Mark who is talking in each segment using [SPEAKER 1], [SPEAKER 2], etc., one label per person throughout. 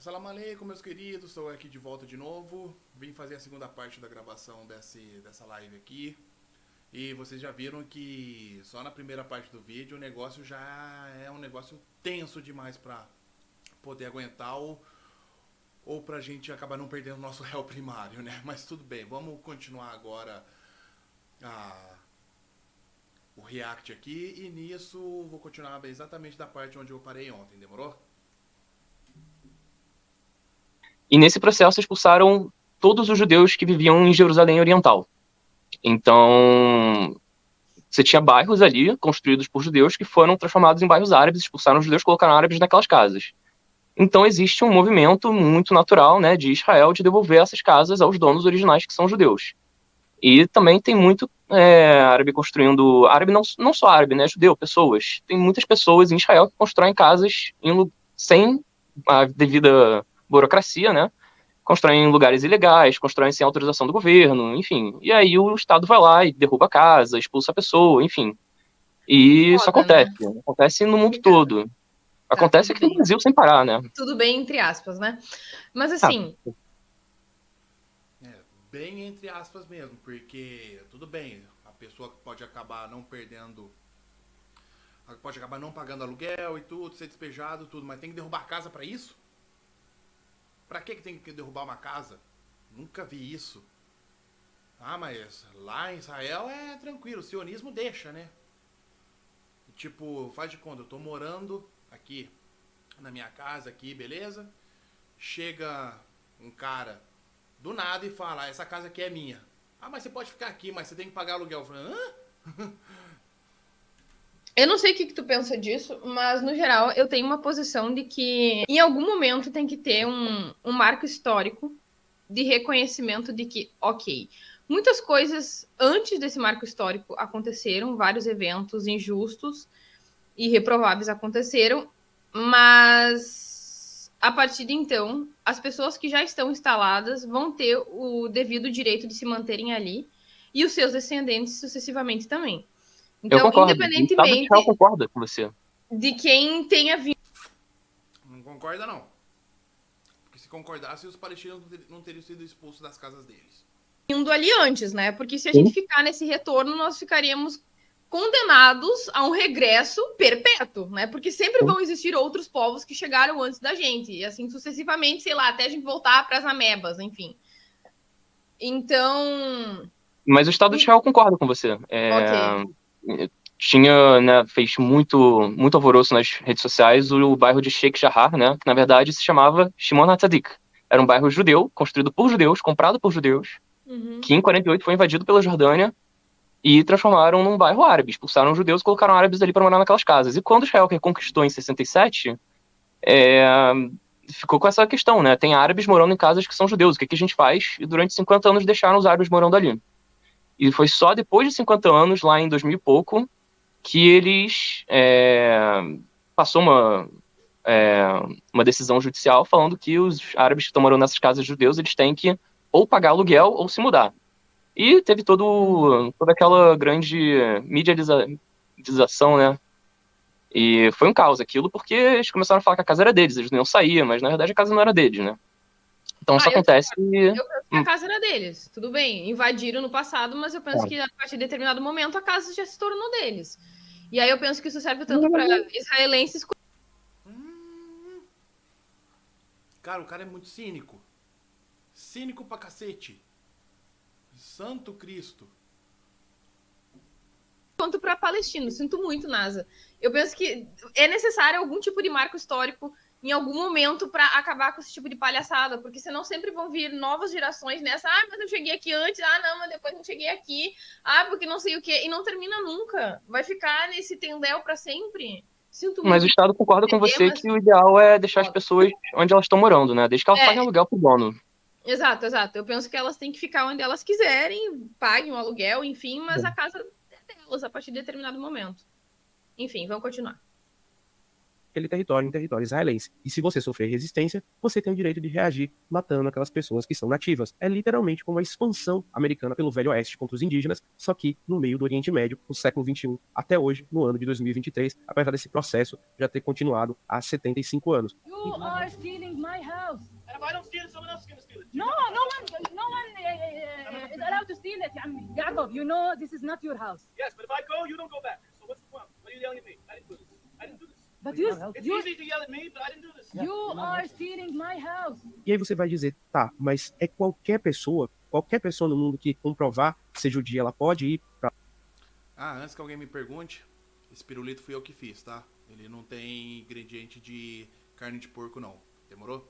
[SPEAKER 1] Assalamu alaikum, meus queridos, estou aqui de volta de novo. Vim fazer a segunda parte da gravação dessa live aqui. E vocês já viram que só na primeira parte do vídeo o negócio já é um negócio tenso demais para poder aguentar ou pra gente acabar não perdendo o nosso réu primário, né? Mas tudo bem, vamos continuar agora a, o react aqui. E nisso vou continuar exatamente da parte onde eu parei ontem, demorou?
[SPEAKER 2] E nesse processo expulsaram todos os judeus que viviam em Jerusalém Oriental. Então, você tinha bairros ali construídos por judeus que foram transformados em bairros árabes, expulsaram os judeus e colocaram árabes naquelas casas. Então, existe um movimento muito natural, né, de Israel de devolver essas casas aos donos originais, que são judeus. E também tem muito árabe construindo, árabe não só árabe, né, judeu, pessoas. Tem muitas pessoas em Israel que constroem casas sem a devida burocracia, né, constroem em lugares ilegais, constroem sem autorização do governo, enfim. E aí o Estado vai lá e derruba a casa, expulsa a pessoa, enfim. E isso
[SPEAKER 3] Foda,
[SPEAKER 2] acontece.
[SPEAKER 3] né?
[SPEAKER 2] Acontece no mundo
[SPEAKER 3] Complicado.
[SPEAKER 2] todo.
[SPEAKER 3] Tá,
[SPEAKER 2] Acontece
[SPEAKER 3] tudo
[SPEAKER 2] aqui no
[SPEAKER 3] bem.
[SPEAKER 2] Brasil sem parar, né?
[SPEAKER 3] Tudo bem, entre aspas, né? Mas
[SPEAKER 2] Ah,
[SPEAKER 3] assim,
[SPEAKER 1] É, bem entre aspas mesmo, porque tudo bem, a pessoa pode acabar não perdendo, pode acabar não pagando aluguel e tudo, ser despejado, tudo, mas tem que derrubar a casa pra isso? Pra que tem que derrubar uma casa? Nunca vi isso. Ah, mas lá em Israel é tranquilo, o sionismo deixa, né? Tipo, faz de conta, eu tô morando aqui na minha casa aqui, beleza? Chega um cara do nada e fala, essa casa aqui é minha. Ah, mas você pode ficar aqui, mas você tem que pagar aluguel. Eu falei, hã?
[SPEAKER 3] eu não sei o que tu pensa disso, mas no geral eu tenho uma posição de que em algum momento tem que ter um marco histórico de reconhecimento de que, ok, muitas coisas antes desse marco histórico aconteceram, vários eventos injustos e reprováveis aconteceram, mas a partir de então, as pessoas que já estão instaladas vão ter o devido direito de se manterem ali e os seus descendentes sucessivamente também.
[SPEAKER 2] eu
[SPEAKER 3] Então,
[SPEAKER 2] concordo. O Estado de Israel
[SPEAKER 3] independentemente
[SPEAKER 2] concorda com você.
[SPEAKER 3] de quem tenha
[SPEAKER 1] Não concorda não. Porque se concordasse, os palestinos não teriam sido expulsos das casas deles.
[SPEAKER 3] vindo ali antes, né? Porque se a gente
[SPEAKER 2] Sim.
[SPEAKER 3] ficar nesse retorno, nós ficaríamos condenados a um regresso perpétuo, né? Porque sempre
[SPEAKER 2] Sim.
[SPEAKER 3] vão existir outros povos que chegaram antes da gente, e assim sucessivamente, sei lá, até a gente voltar para as amebas, enfim. Então,
[SPEAKER 2] Mas o Estado de Israel concorda com você.
[SPEAKER 3] ok.
[SPEAKER 2] Tinha, né, fez muito alvoroço nas redes sociais o bairro de Sheikh Jarrah, né, que na verdade se chamava Shimon HaTzadik. Era um bairro judeu, construído por judeus, comprado por judeus,
[SPEAKER 3] Uhum.
[SPEAKER 2] que em 48 foi invadido pela Jordânia e transformaram num bairro árabe. Expulsaram os judeus e colocaram árabes ali para morar naquelas casas. E quando Israel reconquistou em 67, é, ficou com essa questão, né? Tem árabes morando em casas que são judeus. O que a gente faz? E durante 50 anos deixaram os árabes morando ali. E foi só depois de 50 anos, lá em 2000 e pouco, que eles passou é, uma decisão judicial falando que os árabes que estão morando nessas casas judeus eles têm que ou pagar aluguel ou se mudar. E teve toda aquela grande mediatização, né? E foi um caos aquilo, porque eles começaram a falar que a casa era deles, eles não iam sair, mas na verdade a casa não era deles, né? Então isso
[SPEAKER 3] Ah,
[SPEAKER 2] acontece.
[SPEAKER 3] eu penso que a
[SPEAKER 2] Hum,
[SPEAKER 3] casa era deles. Tudo bem, invadiram no passado, mas eu penso que a partir de determinado momento a casa já se tornou deles. E aí eu penso que isso serve tanto para israelenses.
[SPEAKER 1] Hum, cara, o cara é muito cínico. Cínico pra cacete. Santo Cristo.
[SPEAKER 3] Quanto para palestinos. Sinto muito, NASA. Eu penso que é necessário algum tipo de marco histórico em algum momento para acabar com esse tipo de palhaçada, porque senão sempre vão vir novas gerações nessa. Ah, mas eu cheguei aqui antes. Ah, não, mas depois não cheguei aqui. Ah, porque não sei o quê. E não termina nunca. Vai ficar nesse tendel para sempre. Sinto
[SPEAKER 2] Mas o
[SPEAKER 3] muito.
[SPEAKER 2] Estado concorda com você
[SPEAKER 3] Temas.
[SPEAKER 2] que o ideal é deixar as pessoas onde elas estão morando, né? Desde que elas
[SPEAKER 3] É,
[SPEAKER 2] paguem aluguel pro dono.
[SPEAKER 3] exato, exato. Eu penso que elas têm que ficar onde elas quiserem, paguem o aluguel, enfim, mas a casa é delas a partir de determinado momento. Enfim, vamos continuar.
[SPEAKER 4] aquele território em território israelense. E se você sofrer resistência, você tem o direito de reagir matando aquelas pessoas que são nativas. É literalmente como a expansão americana pelo Velho Oeste contra os indígenas, só que no meio do Oriente Médio, no século XXI, até hoje, no ano de 2023, apesar desse processo já ter continuado há 75 anos.
[SPEAKER 5] You are stealing my house.
[SPEAKER 6] And if I don't steal it, someone else is gonna steal it.
[SPEAKER 5] No one is allowed to steal it, Ya'ammi. Ya'qub, you know this is not your house.
[SPEAKER 6] Yes, but if I go, you don't go back. So what's the point? What are you yelling at me? I didn't do this. I didn't do this.
[SPEAKER 5] But
[SPEAKER 6] It's easy to yell at me, but I didn't do this.
[SPEAKER 5] you are stealing my house.
[SPEAKER 4] E aí você vai dizer, tá, mas é qualquer pessoa no mundo que comprovar ser judia, ela pode ir pra
[SPEAKER 1] Antes que alguém me pergunte, esse pirulito fui eu que fiz, tá? Ele não tem ingrediente de carne de porco, não. Demorou?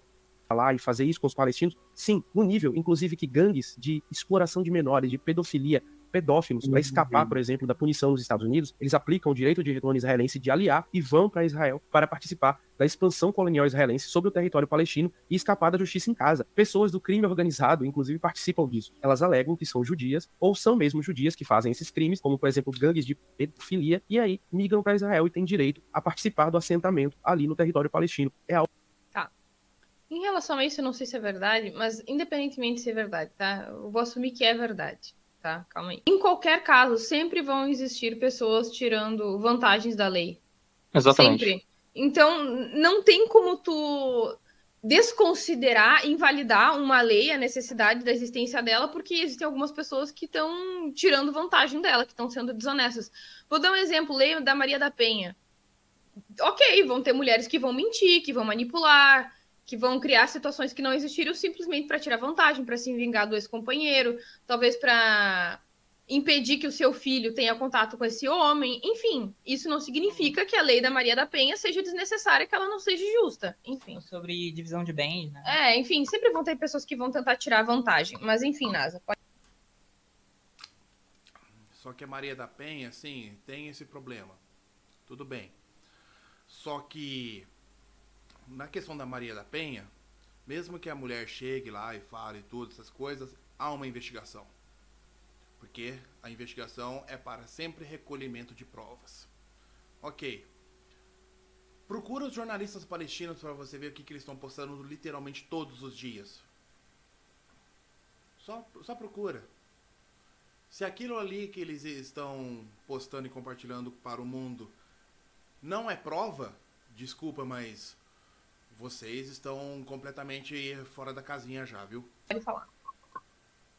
[SPEAKER 4] lá e fazer isso com os palestinos? Sim, no nível, inclusive, que gangues de exploração de menores, de pedofilia, pedófilos, para escapar, por exemplo, da punição nos Estados Unidos, eles aplicam o direito de retorno israelense de aliar e vão para Israel para participar da expansão colonial israelense sobre o território palestino e escapar da justiça em casa. Pessoas do crime organizado, inclusive, participam disso. Elas alegam que são judias, ou são mesmo judias que fazem esses crimes, como, por exemplo, gangues de pedofilia, e aí migram para Israel e têm direito a participar do assentamento ali no território palestino. É algo.
[SPEAKER 3] Em relação a isso, eu não sei se é verdade, mas independentemente de ser verdade, tá? Eu vou assumir que é verdade, tá? Calma aí. Em qualquer caso, sempre vão existir pessoas tirando vantagens da lei.
[SPEAKER 2] Exatamente.
[SPEAKER 3] Sempre. Então, não tem como tu desconsiderar, invalidar uma lei, a necessidade da existência dela, porque existem algumas pessoas que estão tirando vantagem dela, que estão sendo desonestas. Vou dar um exemplo, lei da Maria da Penha. Ok, vão ter mulheres que vão mentir, que vão manipular, que vão criar situações que não existiram simplesmente para tirar vantagem, para se vingar do ex-companheiro, talvez para impedir que o seu filho tenha contato com esse homem. Enfim, isso não significa que a lei da Maria da Penha seja desnecessária, que ela não seja justa. Enfim.
[SPEAKER 7] Sobre divisão de bens, né?
[SPEAKER 3] Enfim, sempre vão ter pessoas que vão tentar tirar vantagem. Mas enfim, Nasa, pode...
[SPEAKER 1] Só que a Maria da Penha, sim, tem esse problema. Tudo bem. Só que na questão da Maria da Penha, mesmo que a mulher chegue lá e fale tudo, essas coisas, há uma investigação. Porque a investigação é para sempre recolhimento de provas. Ok. Procura os jornalistas palestinos para você ver o que eles estão postando literalmente todos os dias. Só procura. Se aquilo ali que eles estão postando e compartilhando para o mundo não é prova, desculpa, mas vocês estão completamente fora da casinha já, viu?
[SPEAKER 3] Pode falar.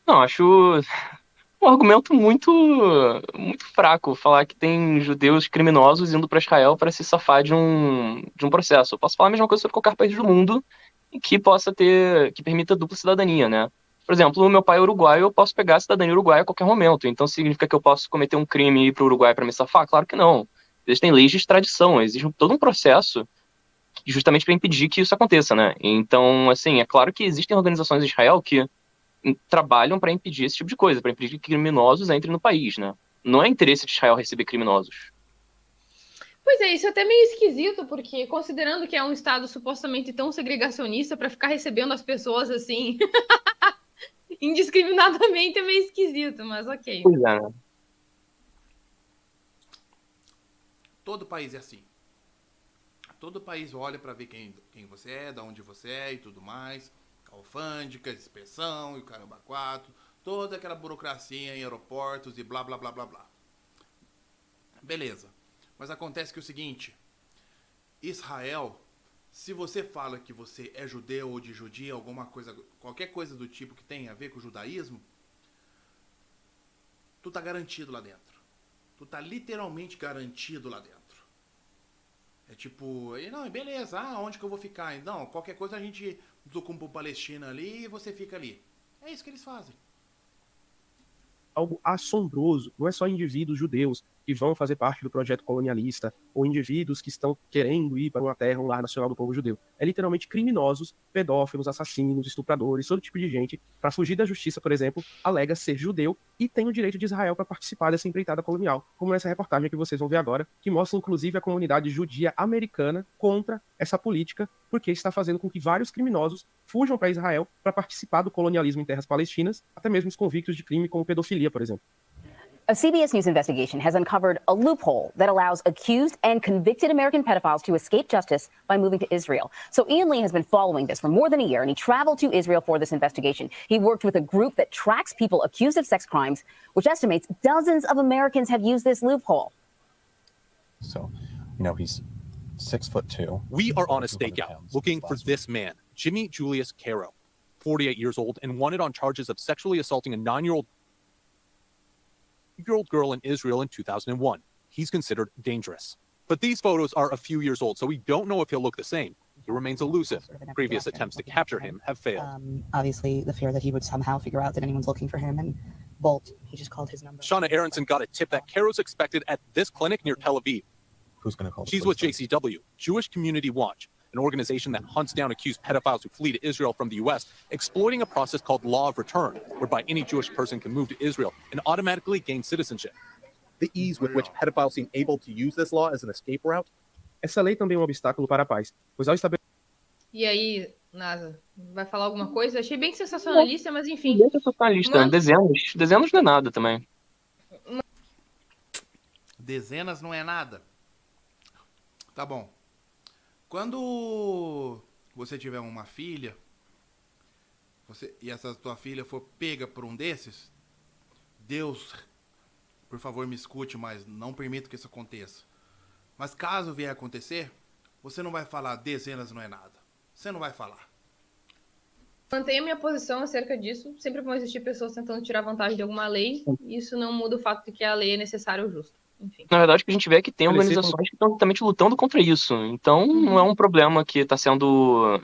[SPEAKER 2] Não, acho um argumento muito fraco falar que tem judeus criminosos indo para Israel para se safar de um processo. Eu posso falar a mesma coisa sobre qualquer país do mundo que permita dupla cidadania, né? Por exemplo, o meu pai é uruguaio, eu posso pegar a cidadania uruguaia a qualquer momento. Então significa que eu posso cometer um crime e ir para o Uruguai para me safar? Claro que não. Existem leis de extradição, existe todo um processo justamente para impedir que isso aconteça, né? Então, assim, é claro que existem organizações em Israel que trabalham para impedir esse tipo de coisa, para impedir que criminosos entrem no país, né? Não é interesse de Israel receber criminosos.
[SPEAKER 3] Pois é, isso é até meio esquisito, porque considerando que é um estado supostamente tão segregacionista, para ficar recebendo as pessoas assim indiscriminadamente é meio esquisito, mas ok.
[SPEAKER 2] Pois é, né?
[SPEAKER 1] Todo país é assim. Todo país olha para ver quem você é, de onde você é e tudo mais. Alfândega, inspeção e o caramba 4. Toda aquela burocracia em aeroportos e blá blá blá blá blá. Beleza. Mas acontece que é o seguinte. Israel, se você fala que você é judeu ou de judia, alguma coisa, qualquer coisa do tipo que tenha a ver com o judaísmo, tu tá garantido lá dentro. Tu tá literalmente garantido lá dentro. É tipo, não, beleza, onde que eu vou ficar? Não, qualquer coisa a gente desocupa o Palestina ali e você fica ali. É isso que eles fazem.
[SPEAKER 4] Algo assombroso. Não é só indivíduos judeus que vão fazer parte do projeto colonialista ou indivíduos que estão querendo ir para uma terra, um lar nacional do povo judeu. É literalmente criminosos, pedófilos, assassinos, estupradores, todo tipo de gente, para fugir da justiça, por exemplo, alega ser judeu e tem o direito de Israel para participar dessa empreitada colonial, como nessa reportagem que vocês vão ver agora, que mostra inclusive a comunidade judia americana contra essa política, porque está fazendo com que vários criminosos fujam para Israel para participar do colonialismo em terras palestinas, até mesmo os convictos de crime como pedofilia, por exemplo.
[SPEAKER 8] A CBS News investigation has uncovered a loophole that allows accused and convicted American pedophiles to escape justice by moving to Israel. So Ian Lee has been following this for more than a year, and he traveled to Israel for this investigation. He worked with a group that tracks people accused of sex crimes, which estimates dozens of Americans have used this loophole.
[SPEAKER 9] So, he's 6'2".
[SPEAKER 10] We are on a stakeout looking for this man, Jimmy Julius Caro, 48 years old and wanted on charges of sexually assaulting a 9-year-old girl in Israel in 2001. He's considered dangerous. But these photos are a few years old, so we don't know if he'll look the same. He remains elusive. Previous attempts to capture him have failed.
[SPEAKER 11] Obviously, the fear that he would somehow figure out that anyone's looking for him and bolt. He just called his number.
[SPEAKER 10] Shauna Aronson got a tip that Caro's expected at this clinic near Tel Aviv.
[SPEAKER 9] Who's going to call?
[SPEAKER 10] She's with JCW, Jewish Community Watch, an organization that hunts down accused pedophiles who flee to Israel from the U.S., exploiting a process called Law of Return, whereby any Jewish person can move to Israel and automatically gain citizenship. The ease with which pedophiles seem able to use this law as an escape route.
[SPEAKER 4] Essa lei também é um obstáculo para a paz, pois ao estabelecer
[SPEAKER 3] E aí, NASA, vai falar alguma coisa? Achei bem sensacionalista, mas enfim.
[SPEAKER 2] Bem sensacionalista.
[SPEAKER 3] Mano.
[SPEAKER 2] Dezenas não é nada também.
[SPEAKER 1] Dezenas não é nada. Tá bom. Quando você tiver uma filha, e essa tua filha for pega por um desses, Deus, por favor, me escute, mas não permito que isso aconteça. Mas caso vier a acontecer, você não vai falar dezenas não é nada. Você não vai falar.
[SPEAKER 3] Mantenho a minha posição acerca disso. Sempre vão existir pessoas tentando tirar vantagem de alguma lei. E isso não muda o fato de que a lei é necessária ou justa. Enfim.
[SPEAKER 2] Na verdade, o que a gente vê é que tem organizações que estão justamente lutando contra isso. Então, não é um problema que está sendo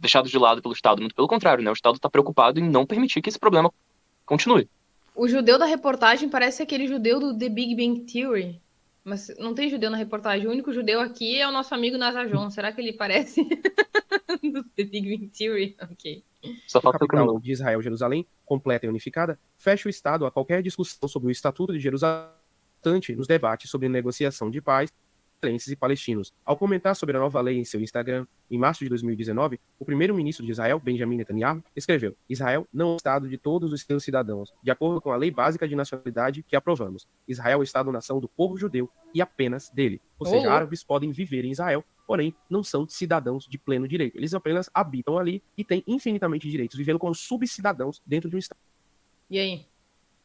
[SPEAKER 2] deixado de lado pelo Estado. Muito pelo contrário, né? O Estado está preocupado em não permitir que esse problema continue.
[SPEAKER 3] O judeu da reportagem parece aquele judeu do The Big Bang Theory. Mas não tem judeu na reportagem. O único judeu aqui é o nosso amigo Nazajon. Será que ele parece do The Big Bang Theory? Ok.
[SPEAKER 2] Só
[SPEAKER 4] a
[SPEAKER 2] falta o
[SPEAKER 4] capital de Israel, Jerusalém, completa e unificada, fecha o Estado a qualquer discussão sobre o Estatuto de Jerusalém nos debates sobre negociação de paz entre israelenses e palestinos. Ao comentar sobre a nova lei em seu Instagram, em março de 2019, o primeiro-ministro de Israel, Benjamin Netanyahu, escreveu: Israel não é o Estado de todos os seus cidadãos, de acordo com a lei básica de nacionalidade que aprovamos. Israel é o Estado-nação do povo judeu e apenas dele. Ou seja, árabes podem viver em Israel, porém não são cidadãos de pleno direito. Eles apenas habitam ali e têm infinitamente direitos, vivendo como subcidadãos dentro de um Estado.
[SPEAKER 3] E aí?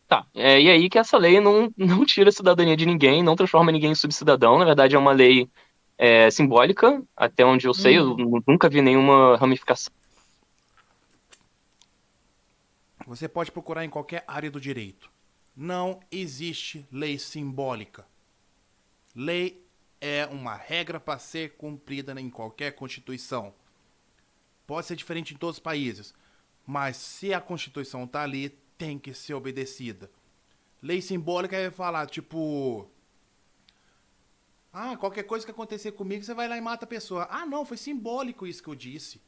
[SPEAKER 2] Tá, e aí que essa lei não tira a cidadania de ninguém, não transforma ninguém em subcidadão. Na verdade, é uma lei simbólica, até onde eu sei, eu nunca vi nenhuma ramificação.
[SPEAKER 1] Você pode procurar em qualquer área do direito. Não existe lei simbólica. Lei é uma regra para ser cumprida em qualquer constituição. Pode ser diferente em todos os países, mas se a Constituição tá ali, tem que ser obedecida. Lei simbólica é falar, tipo... Ah, qualquer coisa que acontecer comigo, você vai lá e mata a pessoa. Ah, não, foi simbólico isso que eu disse.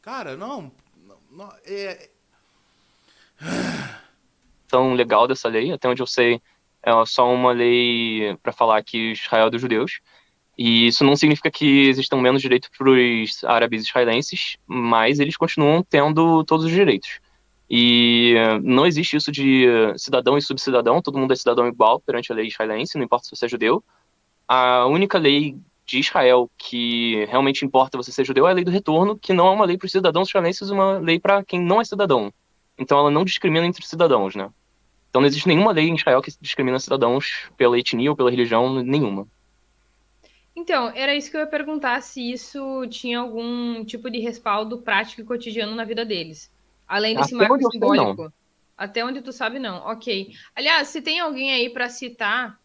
[SPEAKER 1] Cara, não
[SPEAKER 2] Tão legal dessa lei, até onde eu sei, é só uma lei para falar que Israel é dos judeus. E isso não significa que existam menos direitos para os árabes israelenses, mas eles continuam tendo todos os direitos. E não existe isso de cidadão e subcidadão, todo mundo é cidadão igual perante a lei israelense, não importa se você é judeu. A única lei de Israel que realmente importa você ser judeu é a lei do retorno, que não é uma lei para os cidadãos israelenses, é uma lei para quem não é cidadão. Então ela não discrimina entre cidadãos, né? Então não existe nenhuma lei em Israel que discrimina cidadãos pela etnia ou pela religião, nenhuma.
[SPEAKER 3] Então, era isso que eu ia perguntar, se isso tinha algum tipo de respaldo prático e cotidiano na vida deles. Além desse marco simbólico. Até onde tu sabe, não. Ok. Aliás, se tem alguém aí para citar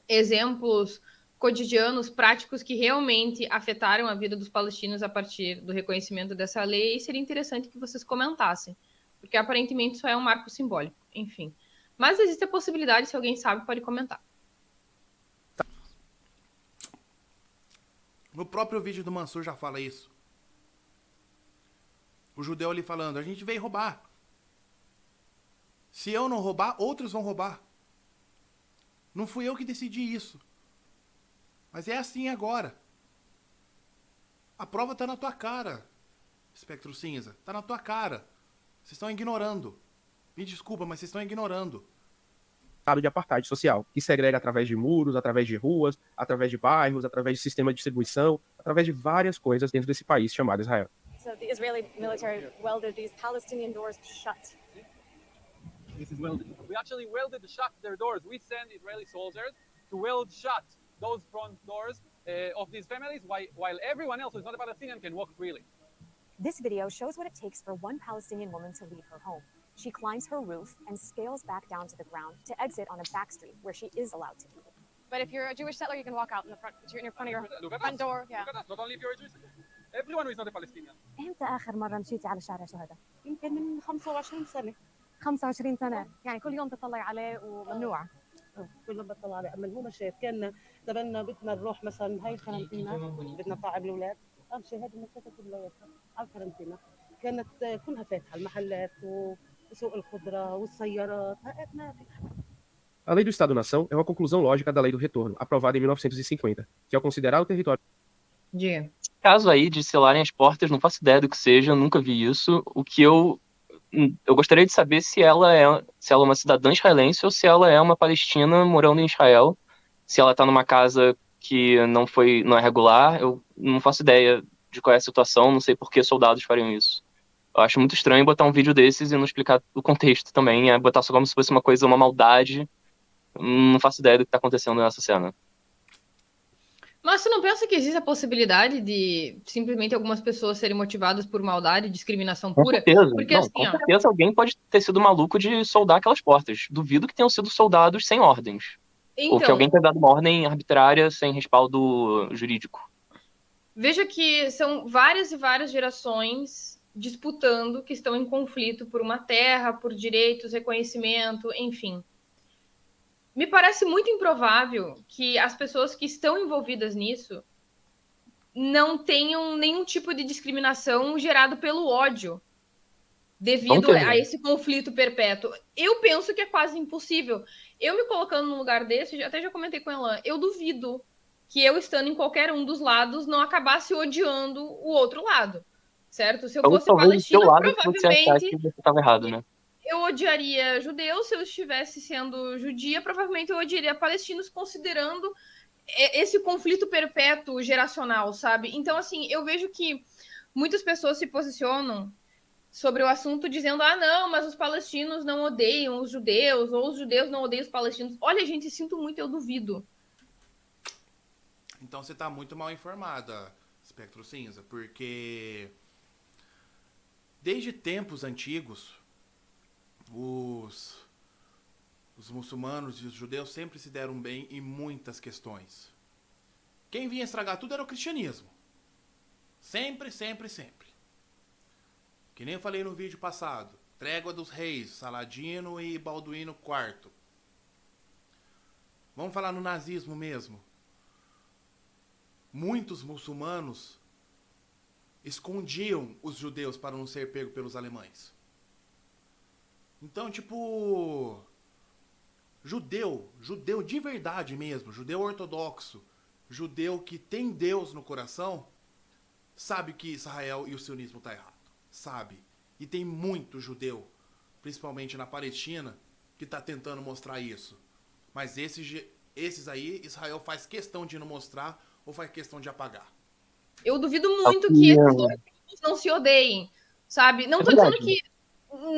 [SPEAKER 3] exemplos cotidianos, práticos, que realmente afetaram a vida dos palestinos a partir do reconhecimento dessa lei, seria interessante que vocês comentassem. Porque aparentemente isso é um marco simbólico. Enfim. Mas existe a possibilidade, se alguém sabe, pode comentar.
[SPEAKER 1] No próprio vídeo do Mansur já fala isso. O judeu ali falando, a gente veio roubar. Se eu não roubar, outros vão roubar. Não fui eu que decidi isso. Mas é assim agora. A prova tá na tua cara, Espectro Cinza. Tá na tua cara. Vocês estão ignorando. Me desculpa, mas vocês estão ignorando.
[SPEAKER 4] estado de apartheid social, que segrega através de muros, através de ruas, através de bairros, através de sistema de distribuição, através de várias coisas dentro desse país chamado Israel.
[SPEAKER 5] So the Israeli military welded these Palestinian doors shut.
[SPEAKER 6] This is welded. We actually welded shut their doors. We send Israeli soldiers to weld shut those front doors of these families while everyone else who's not a Palestinian can walk freely.
[SPEAKER 5] This video shows what it takes for one Palestinian woman to leave her home. She climbs her roof and scales back down to the ground to exit on a back street where she is allowed to be. But if you're a Jewish settler, you can walk out in the front. You're in front of your front door. Yeah.
[SPEAKER 6] Look at us. Not only if you're a Jewish, everyone who is not a Palestinian.
[SPEAKER 5] امتى آخر مرة مشيتي على شارع شهداء؟
[SPEAKER 11] يمكن من 25 سنة
[SPEAKER 5] 25 سنة، يعني كل يوم تطلعي عليه وممنوعة.
[SPEAKER 11] كل ما بطلع عليه، أما هو ما شايف كان تبنى بدنا نروح مثلا هاي الكارنتينا بدنا نطعم الأولاد، أمشي هذه المسافة كلها على الكارنتينا كانت كلها فاتحة المحلات وسوق الخضرة والسيارات ما في.
[SPEAKER 4] A lei do Estado-nação é uma conclusão lógica da lei do retorno, aprovada em 1950, que ao considerar o território
[SPEAKER 3] Diga.
[SPEAKER 2] Caso aí de selarem as portas, não faço ideia do que seja, nunca vi isso. O que eu gostaria de saber se ela é uma cidadã israelense ou se ela é uma palestina morando em Israel. Se ela tá numa casa que não é regular, eu não faço ideia de qual é a situação, não sei por que soldados fariam isso. Eu acho muito estranho botar um vídeo desses e não explicar o contexto também, botar só como se fosse uma maldade. Não faço ideia do que tá acontecendo nessa cena.
[SPEAKER 3] Mas você não pensa que existe a possibilidade de simplesmente algumas pessoas serem motivadas por maldade, discriminação
[SPEAKER 2] Com
[SPEAKER 3] pura?
[SPEAKER 2] certeza,
[SPEAKER 3] Porque
[SPEAKER 2] não,
[SPEAKER 3] assim,
[SPEAKER 2] com
[SPEAKER 3] ó,
[SPEAKER 2] certeza alguém pode ter sido maluco de soldar aquelas portas. Duvido que tenham sido soldados sem ordens. Ou que
[SPEAKER 3] então,
[SPEAKER 2] alguém tenha dado uma ordem arbitrária sem respaldo jurídico.
[SPEAKER 3] veja que são várias e várias gerações disputando, que estão em conflito por uma terra, por direitos, reconhecimento, enfim. Me parece muito improvável que as pessoas que estão envolvidas nisso não tenham nenhum tipo de discriminação gerado pelo ódio devido a esse conflito perpétuo. Eu penso que é quase impossível. Eu me colocando num lugar desse, até já comentei com ela, eu duvido que eu estando em qualquer um dos lados não acabasse odiando o outro lado, certo? Se eu fosse palestina, provavelmente
[SPEAKER 2] que você estava errado, né?
[SPEAKER 3] eu odiaria judeus. Se eu estivesse sendo judia, provavelmente eu odiaria palestinos, considerando esse conflito perpétuo geracional, sabe? Então, assim, eu vejo que muitas pessoas se posicionam sobre o assunto dizendo, não, mas os palestinos não odeiam os judeus, ou os judeus não odeiam os palestinos. Olha, gente, sinto muito, eu duvido.
[SPEAKER 1] Então você tá muito mal informada, Espectro Cinza, porque desde tempos antigos, os muçulmanos e os judeus sempre se deram bem em muitas questões. Quem vinha estragar tudo era o cristianismo. Sempre, sempre, sempre. Que nem eu falei no vídeo passado. Trégua dos reis, Saladino e Balduíno IV. Vamos falar no nazismo mesmo. Muitos muçulmanos escondiam os judeus para não ser pego pelos alemães. Então, tipo, judeu de verdade mesmo, judeu ortodoxo, judeu que tem Deus no coração, sabe que Israel e o sionismo tá errado, sabe? E tem muito judeu, principalmente na Palestina, que tá tentando mostrar isso. Mas esses aí, Israel faz questão de não mostrar ou faz questão de apagar.
[SPEAKER 3] Eu duvido muito que esses dois grupos não se odeiem, sabe? Não tô dizendo que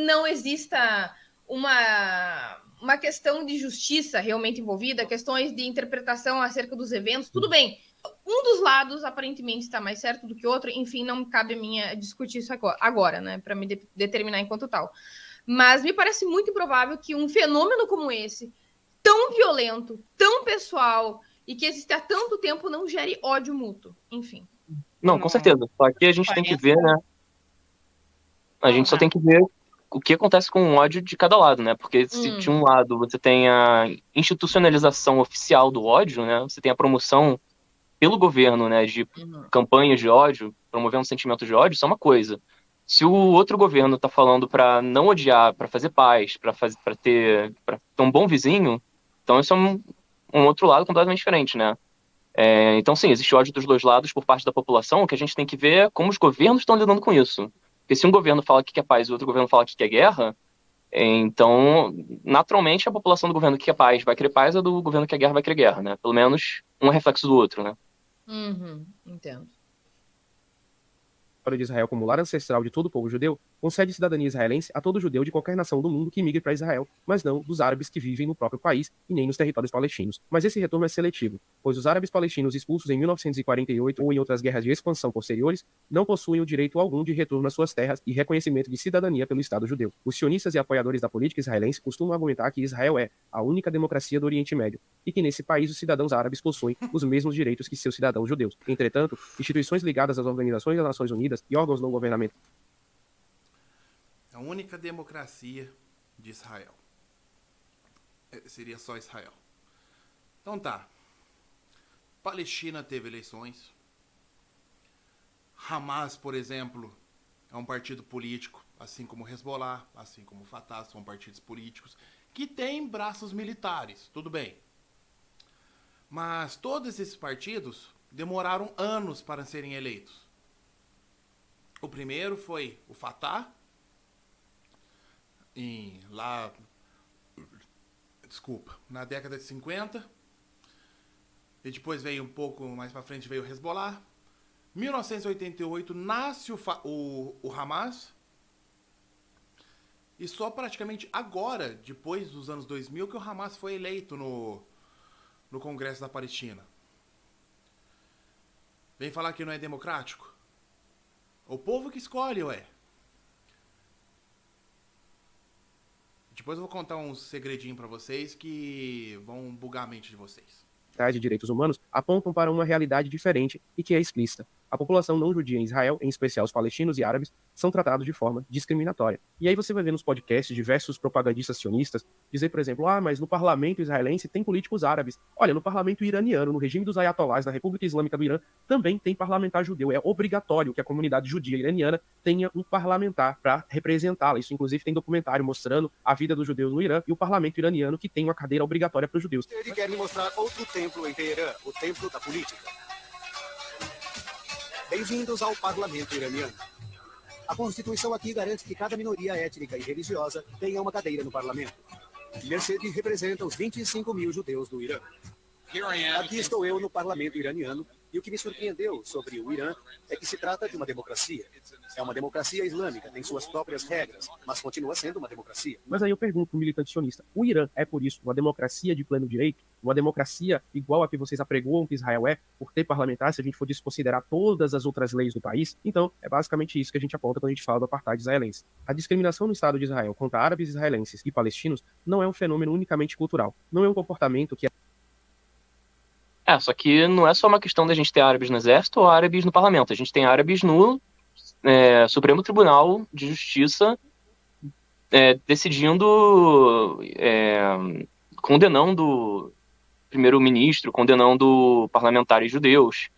[SPEAKER 3] não exista uma questão de justiça realmente envolvida, questões de interpretação acerca dos eventos, tudo bem. Um dos lados aparentemente está mais certo do que o outro, enfim, não cabe a mim discutir isso agora, né, para me determinar enquanto tal. Mas me parece muito improvável que um fenômeno como esse, tão violento, tão pessoal, e que existe há tanto tempo, não gere ódio mútuo, enfim.
[SPEAKER 2] Não, com certeza. Só que a gente tem que ver, né? A gente só tem que ver o que acontece com o ódio de cada lado, né? Porque se de um lado você tem a institucionalização oficial do ódio, né? Você tem a promoção pelo governo, né? De campanhas de ódio, promovendo sentimentos de ódio, isso é uma coisa. Se o outro governo tá falando para não odiar, para fazer paz, para ter um bom vizinho, então isso é um outro lado completamente diferente, né? Então, sim, existe ódio dos dois lados por parte da população. O que a gente tem que ver é como os governos estão lidando com isso. Porque se um governo fala que quer paz e o outro governo fala que quer guerra, Então, naturalmente, a população do governo que quer paz vai querer paz, a do governo que quer guerra vai querer guerra, né? Pelo menos um é reflexo do outro, né?
[SPEAKER 3] Entendo.
[SPEAKER 4] De Israel como lar ancestral de todo o povo judeu, concede cidadania israelense a todo judeu de qualquer nação do mundo que migre para Israel, mas não dos árabes que vivem no próprio país e nem nos territórios palestinos. Mas esse retorno é seletivo, pois os árabes palestinos expulsos em 1948 ou em outras guerras de expansão posteriores não possuem o direito algum de retorno às suas terras e reconhecimento de cidadania pelo Estado judeu. Os sionistas e apoiadores da política israelense costumam argumentar que Israel é a única democracia do Oriente Médio e que nesse país os cidadãos árabes possuem os mesmos direitos que seus cidadãos judeus. Entretanto, instituições ligadas às organizações das Nações Unidas e órgãos não governamentais.
[SPEAKER 1] A única democracia de Israel. Seria só Israel. Então tá. Palestina teve eleições. Hamas, por exemplo, é um partido político, assim como Hezbollah, assim como o Fatah, são partidos políticos que têm braços militares, tudo bem. Mas todos esses partidos demoraram anos para serem eleitos. O primeiro foi o Fatah, na década de 50. E depois veio um pouco mais para frente, veio o Hezbollah. 1988 nasce o Hamas. E só praticamente agora, depois dos anos 2000, que o Hamas foi eleito no Congresso da Palestina. Vem falar que não é democrático? O povo que escolhe, ué. Depois eu vou contar uns segredinhos pra vocês que vão bugar a mente de vocês.
[SPEAKER 4] De direitos humanos apontam para uma realidade diferente e que é explícita. A população não judia em Israel, em especial os palestinos e árabes, são tratados de forma discriminatória. E aí você vai ver nos podcasts diversos propagandistas sionistas dizer, por exemplo, mas no parlamento israelense tem políticos árabes. Olha, no parlamento iraniano, no regime dos ayatollahs, na República Islâmica do Irã, também tem parlamentar judeu. É obrigatório que a comunidade judia iraniana tenha um parlamentar para representá-la. Isso, inclusive, tem documentário mostrando a vida dos judeus no Irã e o parlamento iraniano que tem uma cadeira obrigatória para os judeus.
[SPEAKER 12] Ele quer me mostrar outro templo em Teherã, o templo da política. Bem-vindos ao parlamento iraniano. A Constituição aqui garante que cada minoria étnica e religiosa tenha uma cadeira no parlamento. Mercedes representa os 25 mil judeus do Irã. Aqui estou eu no parlamento iraniano e o que me surpreendeu sobre o Irã é que se trata de uma democracia. É uma democracia islâmica, tem suas próprias regras, mas continua sendo uma democracia.
[SPEAKER 4] Mas aí eu pergunto para o militante sionista, o Irã é por isso uma democracia de pleno direito? Uma democracia igual a que vocês apregoam que Israel é, por ter parlamentar, se a gente for desconsiderar todas as outras leis do país? Então, é basicamente isso que a gente aponta quando a gente fala do apartheid israelense. A discriminação no Estado de Israel contra árabes israelenses e palestinos não é um fenômeno unicamente cultural. Não é um comportamento que
[SPEAKER 2] só que não é só uma questão da gente ter árabes no exército ou árabes no parlamento. A gente tem árabes no Supremo Tribunal de Justiça decidindo, condenando o primeiro-ministro, condenando parlamentares judeus.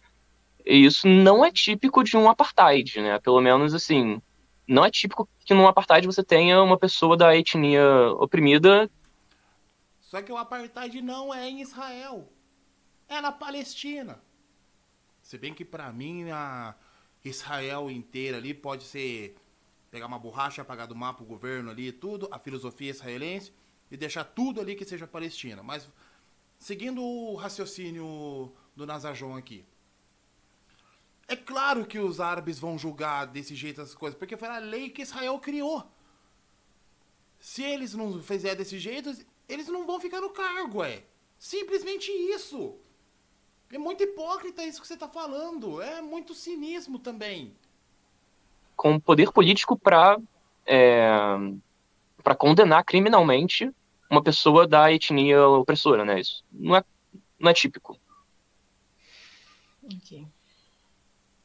[SPEAKER 2] E isso não é típico de um apartheid, né? Pelo menos, assim, não é típico que num apartheid você tenha uma pessoa da etnia oprimida.
[SPEAKER 1] Só que o apartheid não é em Israel. É na Palestina. Se bem que pra mim a Israel inteira ali pode ser pegar uma borracha, apagar do mapa o governo ali, tudo, a filosofia israelense e deixar tudo ali que seja Palestina. Mas seguindo o raciocínio do Nazajon aqui, é claro que os árabes vão julgar desse jeito as coisas, porque foi a lei que Israel criou. Se eles não fizerem desse jeito, eles não vão ficar no cargo, Simplesmente isso. É muito hipócrita isso que você tá falando. É muito cinismo também.
[SPEAKER 2] Com poder político para condenar criminalmente uma pessoa da etnia opressora, né? Isso não é típico.
[SPEAKER 3] Ok.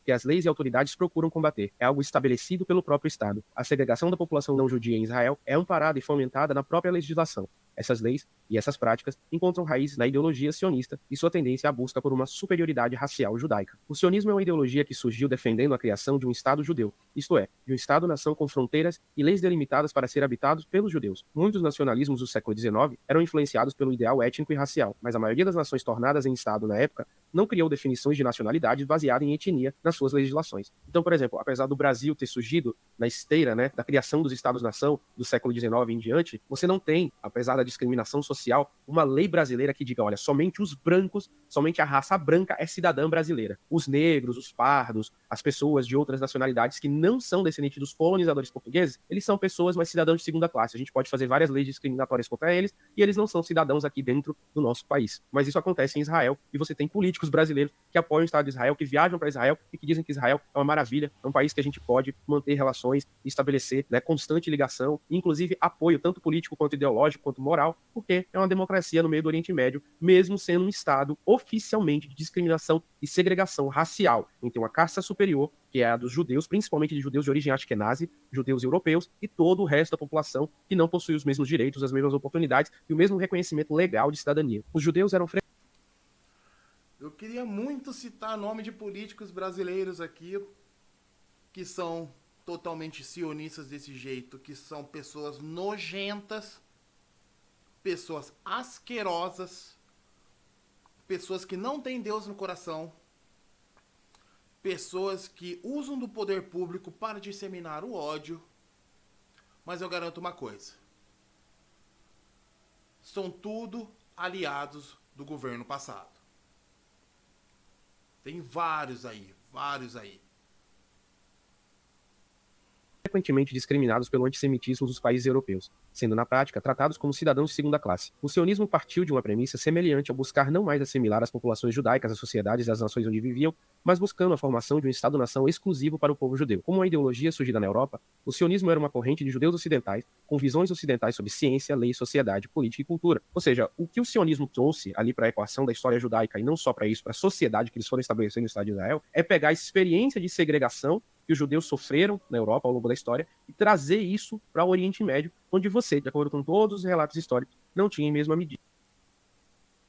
[SPEAKER 4] Que as leis e autoridades procuram combater. É algo estabelecido pelo próprio Estado. A segregação da população não judia em Israel é amparada e fomentada na própria legislação. Essas leis e essas práticas encontram raiz na ideologia sionista e sua tendência à busca por uma superioridade racial judaica. O sionismo é uma ideologia que surgiu defendendo a criação de um Estado judeu, isto é, de um Estado-nação com fronteiras e leis delimitadas para ser habitados pelos judeus. Muitos nacionalismos do século XIX eram influenciados pelo ideal étnico e racial, mas a maioria das nações tornadas em Estado na época não criou definições de nacionalidade baseadas em etnia nas suas legislações. Então, por exemplo, apesar do Brasil ter surgido na esteira, né, da criação dos Estados-nação do século XIX em diante, você não tem, apesar da discriminação social, uma lei brasileira que diga, olha, somente os brancos, somente a raça branca é cidadã brasileira. Os negros, os pardos, as pessoas de outras nacionalidades que não são descendentes dos colonizadores portugueses, eles são pessoas, mas cidadãos de segunda classe. A gente pode fazer várias leis discriminatórias contra eles e eles não são cidadãos aqui dentro do nosso país. Mas isso acontece em Israel e você tem políticos brasileiros que apoiam o Estado de Israel, que viajam para Israel e que dizem que Israel é uma maravilha, é um país que a gente pode manter relações e estabelecer, né, constante ligação, inclusive apoio tanto político quanto ideológico quanto moral, porque é uma democracia no meio do Oriente Médio, mesmo sendo um Estado oficialmente de discriminação e segregação racial entre uma casta superior, que é a dos judeus, principalmente de judeus de origem ashkenazi, judeus europeus, e todo o resto da população que não possui os mesmos direitos, as mesmas oportunidades e o mesmo reconhecimento legal de cidadania. Os judeus eram
[SPEAKER 1] Eu queria muito citar nome de políticos brasileiros aqui que são totalmente sionistas desse jeito, que são pessoas nojentas, pessoas asquerosas, pessoas que não têm Deus no coração, pessoas que usam do poder público para disseminar o ódio. Mas eu garanto uma coisa: são tudo aliados do governo passado. Tem vários aí,
[SPEAKER 4] frequentemente discriminados pelo antissemitismo dos países europeus, sendo na prática tratados como cidadãos de segunda classe. O sionismo partiu de uma premissa semelhante ao buscar não mais assimilar as populações judaicas às sociedades das nações onde viviam, mas buscando a formação de um Estado-nação exclusivo para o povo judeu. Como uma ideologia surgida na Europa, o sionismo era uma corrente de judeus ocidentais com visões ocidentais sobre ciência, lei, sociedade, política e cultura. Ou seja, o que o sionismo trouxe ali para a equação da história judaica, e não só para isso, para a sociedade que eles foram estabelecendo no Estado de Israel, é pegar a experiência de segregação que os judeus sofreram na Europa ao longo da história e trazer isso para o Oriente Médio, onde você, de acordo com todos os relatos históricos, não tinha em mesma medida.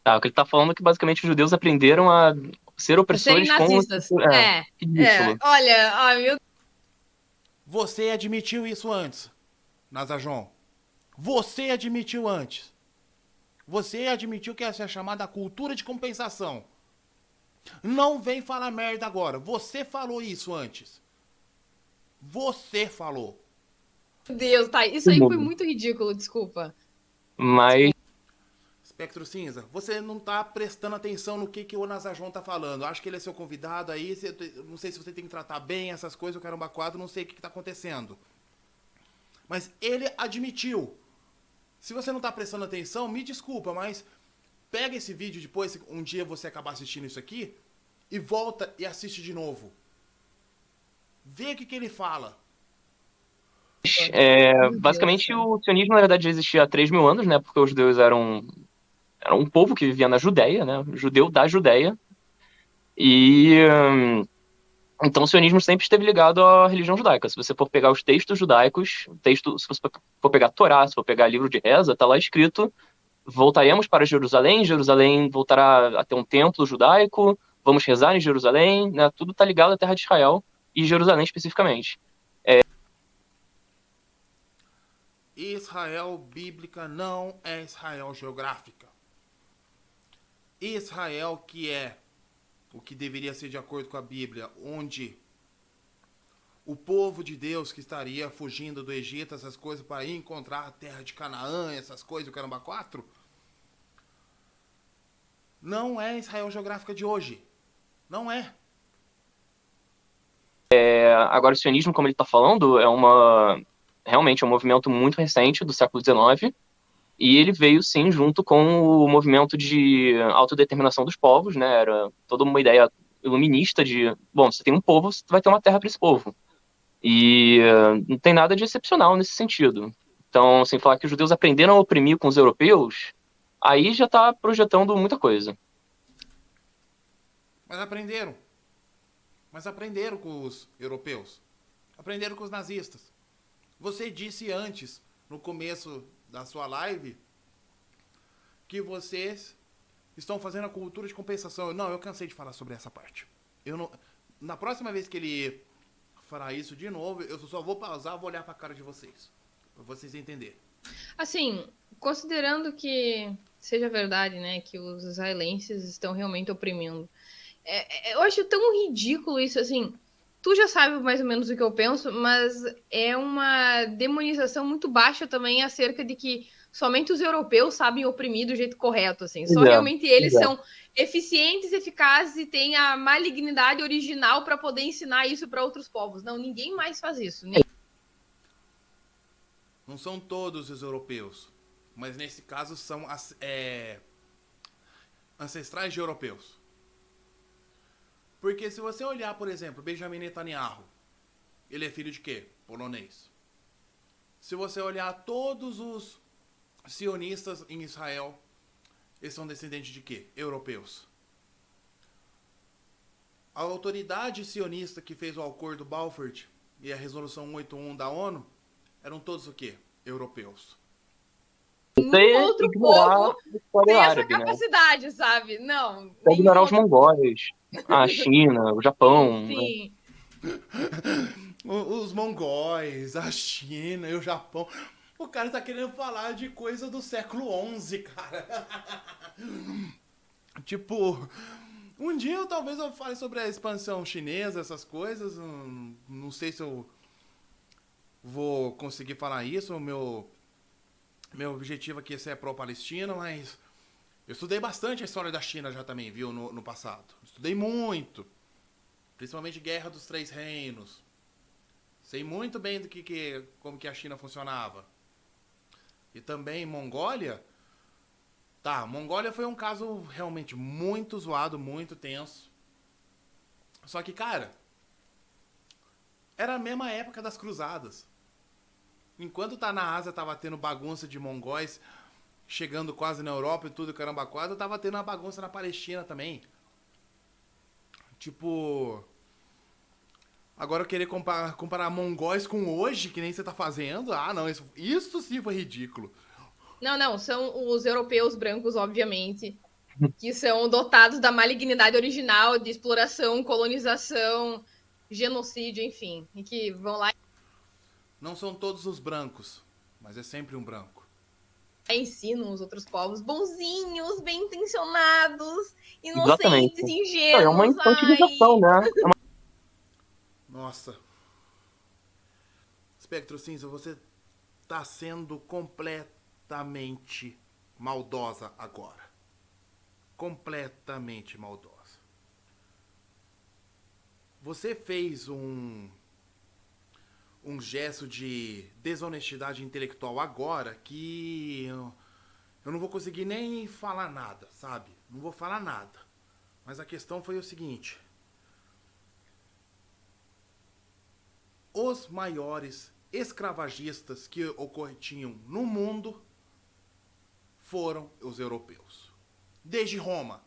[SPEAKER 2] O que ele tá falando é que basicamente os judeus aprenderam a ser opressores
[SPEAKER 3] serem nazistas. Olha, meu...
[SPEAKER 1] Você admitiu isso antes, Nazajon. Você admitiu antes. Você admitiu que essa é chamada cultura de compensação. Não vem falar merda agora. Você falou isso antes. Você falou.
[SPEAKER 3] Meu Deus, tá. Isso aí foi muito ridículo, desculpa.
[SPEAKER 2] Mas...
[SPEAKER 1] Espectro Cinza, você não tá prestando atenção no que o Nazajon tá falando. Acho que ele é seu convidado aí. Não sei se você tem que tratar bem essas coisas, o caramba quadro, não sei o que tá acontecendo. Mas ele admitiu. Se você não tá prestando atenção, me desculpa, mas pega esse vídeo depois, um dia você acabar assistindo isso aqui, e volta e assiste de novo. Vê o que ele fala.
[SPEAKER 2] Basicamente, o sionismo, na verdade, já existia há 3.000 anos, né? Porque os judeus eram um povo que vivia na Judéia, né? Judeu da Judéia. E... então, o sionismo sempre esteve ligado à religião judaica. Se você for pegar os textos judaicos, se você for pegar a Torá, se for pegar livro de reza, tá lá escrito: voltaremos para Jerusalém, Jerusalém voltará a ter um templo judaico, vamos rezar em Jerusalém, né? Tudo tá ligado à terra de Israel e Jerusalém especificamente.
[SPEAKER 1] Israel bíblica não é Israel geográfica. Israel que é o que deveria ser de acordo com a Bíblia, onde o povo de Deus que estaria fugindo do Egito, essas coisas, para ir encontrar a terra de Canaã, essas coisas, o caramba 4, não é Israel geográfica de hoje. Não é.
[SPEAKER 2] Agora, o sionismo, como ele está falando, realmente é um movimento muito recente do século XIX, e ele veio, sim, junto com o movimento de autodeterminação dos povos, né? Era toda uma ideia iluminista de, bom, você tem um povo, você vai ter uma terra para esse povo. E não tem nada de excepcional nesse sentido. Então, sem falar que os judeus aprenderam a oprimir com os europeus, aí já está projetando muita coisa.
[SPEAKER 1] Mas aprenderam com os europeus. Aprenderam com os nazistas. Você disse antes, no começo da sua live, que vocês estão fazendo a cultura de compensação. Não, eu cansei de falar sobre essa parte. Eu não... Na próxima vez que ele fará isso de novo, eu só vou pausar, vou olhar pra cara de vocês. Pra vocês entenderem.
[SPEAKER 3] Assim, considerando que seja verdade, né, que os israelenses estão realmente oprimindo, eu acho tão ridículo isso, assim. Tu já sabe mais ou menos o que eu penso, mas é uma demonização muito baixa também acerca de que somente os europeus sabem oprimir do jeito correto, assim. Só realmente eles são eficientes, eficazes e têm a malignidade original para poder ensinar isso para outros povos. Não, ninguém mais faz isso.
[SPEAKER 1] Não são todos os europeus, mas nesse caso são ancestrais de europeus. Porque se você olhar, por exemplo, Benjamin Netanyahu, ele é filho de quê? Polonês. Se você olhar todos os sionistas em Israel, eles são descendentes de quê? Europeus. A autoridade sionista que fez o Acordo Balfour e a Resolução 181 da ONU eram todos o quê? Europeus.
[SPEAKER 3] Outro povo tem essa capacidade, né? Sabe? Não.
[SPEAKER 2] Pode ignorar os mongóis, a China, o Japão.
[SPEAKER 3] Sim.
[SPEAKER 1] Os mongóis, a China e o Japão. O cara tá querendo falar de coisa do século XI, cara. Tipo, um dia talvez eu fale sobre a expansão chinesa, essas coisas. Não sei se eu vou conseguir falar isso. O meu objetivo aqui é ser pró-Palestina, mas eu estudei bastante a história da China já também, viu, no passado. Estudei muito. Principalmente Guerra dos Três Reinos. Sei muito bem do como que a China funcionava. E também Mongólia. Tá, Mongólia foi um caso realmente muito zoado, muito tenso. Só que, cara, era a mesma época das cruzadas. Enquanto tá na Ásia, tava tendo bagunça de mongóis chegando quase na Europa e tudo, caramba, quase, tava tendo uma bagunça na Palestina também. Tipo, agora eu querer comparar mongóis com hoje, que nem você tá fazendo, não, isso sim foi ridículo.
[SPEAKER 3] Não, são os europeus brancos, obviamente, que são dotados da malignidade original de exploração, colonização, genocídio, enfim, e que vão lá.
[SPEAKER 1] Não são todos os brancos, mas é sempre um branco.
[SPEAKER 3] Ensinam os outros povos bonzinhos, bem intencionados, inocentes, ingênuos.
[SPEAKER 2] É uma infantilização, né?
[SPEAKER 1] Nossa. Espectro Cinza, você tá sendo completamente maldosa agora. Completamente maldosa. Você fez um gesto de desonestidade intelectual agora que eu não vou conseguir nem falar nada, sabe? Não vou falar nada. Mas a questão foi o seguinte. Os maiores escravagistas que tinham no mundo foram os europeus. Desde Roma.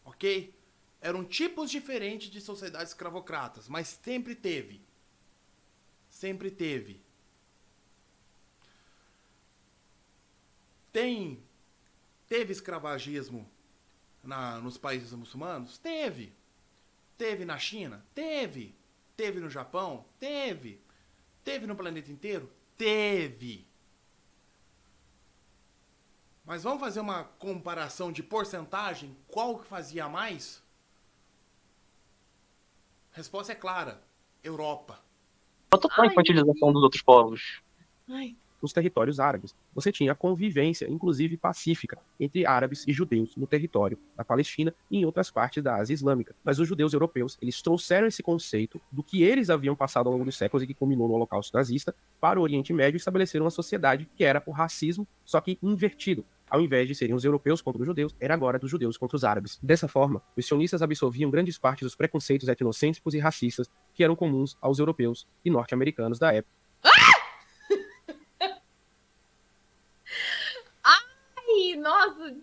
[SPEAKER 1] Ok? Eram tipos diferentes de sociedades escravocratas, mas sempre teve. Sempre teve. Teve escravagismo nos países muçulmanos? Teve. Teve na China? Teve. Teve no Japão? Teve. Teve no planeta inteiro? Teve. Mas vamos fazer uma comparação de porcentagem? Qual que fazia mais? Resposta é clara. Europa.
[SPEAKER 2] Total infantilização dos outros povos.
[SPEAKER 4] Nos territórios árabes, você tinha convivência, inclusive pacífica, entre árabes e judeus no território da Palestina e em outras partes da Ásia Islâmica. Mas os judeus europeus, eles trouxeram esse conceito do que eles haviam passado ao longo dos séculos e que culminou no Holocausto nazista para o Oriente Médio e estabeleceram uma sociedade que era o racismo, só que invertido. Ao invés de serem os europeus contra os judeus, era agora dos judeus contra os árabes. Dessa forma, os sionistas absorviam grandes partes dos preconceitos etnocêntricos e racistas que eram comuns aos europeus e norte-americanos da época.
[SPEAKER 3] Ai, nossa!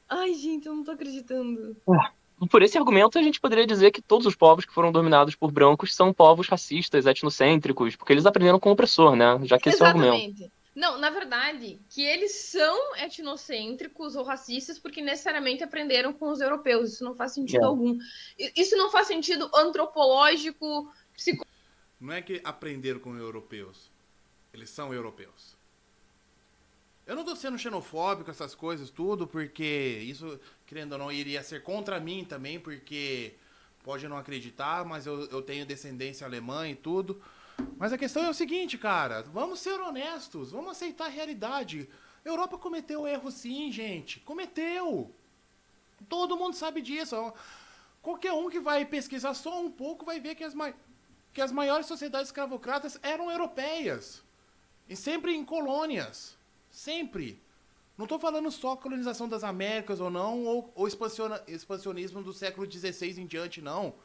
[SPEAKER 3] Ai, gente, eu não tô acreditando.
[SPEAKER 2] Por esse argumento, a gente poderia dizer que todos os povos que foram dominados por brancos são povos racistas, etnocêntricos, porque eles aprenderam com o opressor, né? Já que esse é o argumento.
[SPEAKER 3] Não, na verdade, que eles são etnocêntricos ou racistas porque necessariamente aprenderam com os europeus. Isso não faz sentido algum. Isso não faz sentido antropológico, psicológico.
[SPEAKER 1] Não é que aprenderam com os europeus. Eles são europeus. Eu não tô sendo xenofóbico, essas coisas, tudo, porque isso, querendo ou não, iria ser contra mim também, porque pode não acreditar, mas eu tenho descendência alemã e tudo. Mas a questão é o seguinte, cara, vamos ser honestos, vamos aceitar a realidade. A Europa cometeu erro sim, gente, cometeu. Todo mundo sabe disso. Qualquer um que vai pesquisar só um pouco vai ver que as maiores sociedades escravocratas eram europeias. E sempre em colônias. Sempre. Não estou falando só colonização das Américas ou não, ou expansionismo do século XVI em diante, não.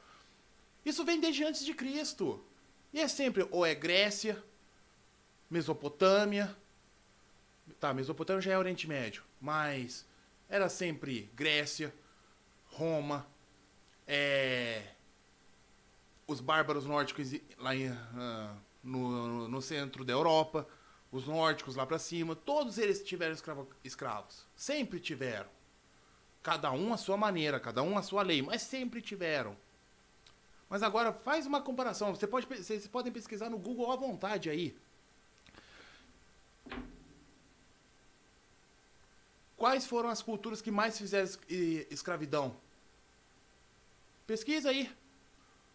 [SPEAKER 1] Isso vem desde antes de Cristo. E é sempre, ou é Grécia, Mesopotâmia. Tá, Mesopotâmia já é Oriente Médio. Mas era sempre Grécia, Roma, os bárbaros nórdicos lá no centro da Europa, os nórdicos lá pra cima, todos eles tiveram escravos. Sempre tiveram. Cada um à sua maneira, cada um à sua lei, mas sempre tiveram. Mas agora faz uma comparação. Vocês podem pesquisar no Google à vontade aí. Quais foram as culturas que mais fizeram escravidão? Pesquisa aí.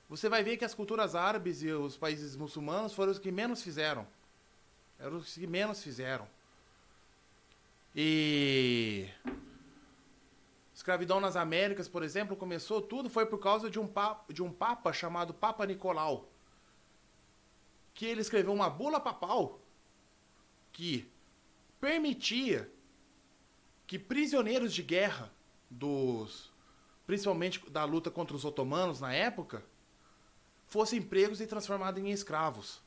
[SPEAKER 1] Você vai ver que as culturas árabes e os países muçulmanos foram os que menos fizeram. Eram os que menos fizeram. E escravidão nas Américas, por exemplo, começou tudo, foi por causa de um papa chamado Papa Nicolau. Que ele escreveu uma bula papal que permitia que prisioneiros de guerra, principalmente da luta contra os otomanos na época, fossem pregos e transformados em escravos.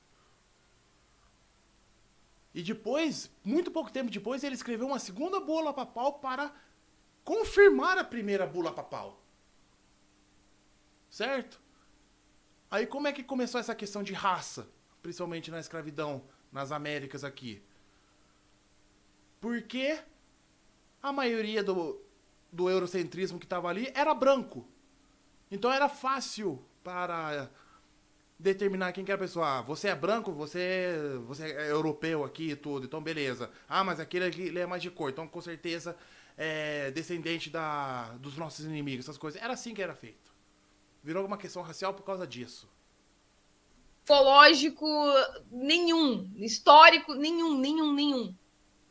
[SPEAKER 1] E depois, muito pouco tempo depois, ele escreveu uma segunda bula papal para confirmar a primeira bula papal. Certo? Aí como é que começou essa questão de raça, principalmente na escravidão nas Américas aqui? Porque a maioria do eurocentrismo que estava ali era branco. Então era fácil para determinar quem que era a pessoa. Ah, você é branco, você é europeu aqui e tudo, então beleza. Ah, mas aquele aqui ele é mais de cor, então com certeza é descendente dos nossos inimigos, essas coisas. Era assim que era feito. Virou uma questão racial por causa disso.
[SPEAKER 3] Psicológico nenhum, histórico nenhum.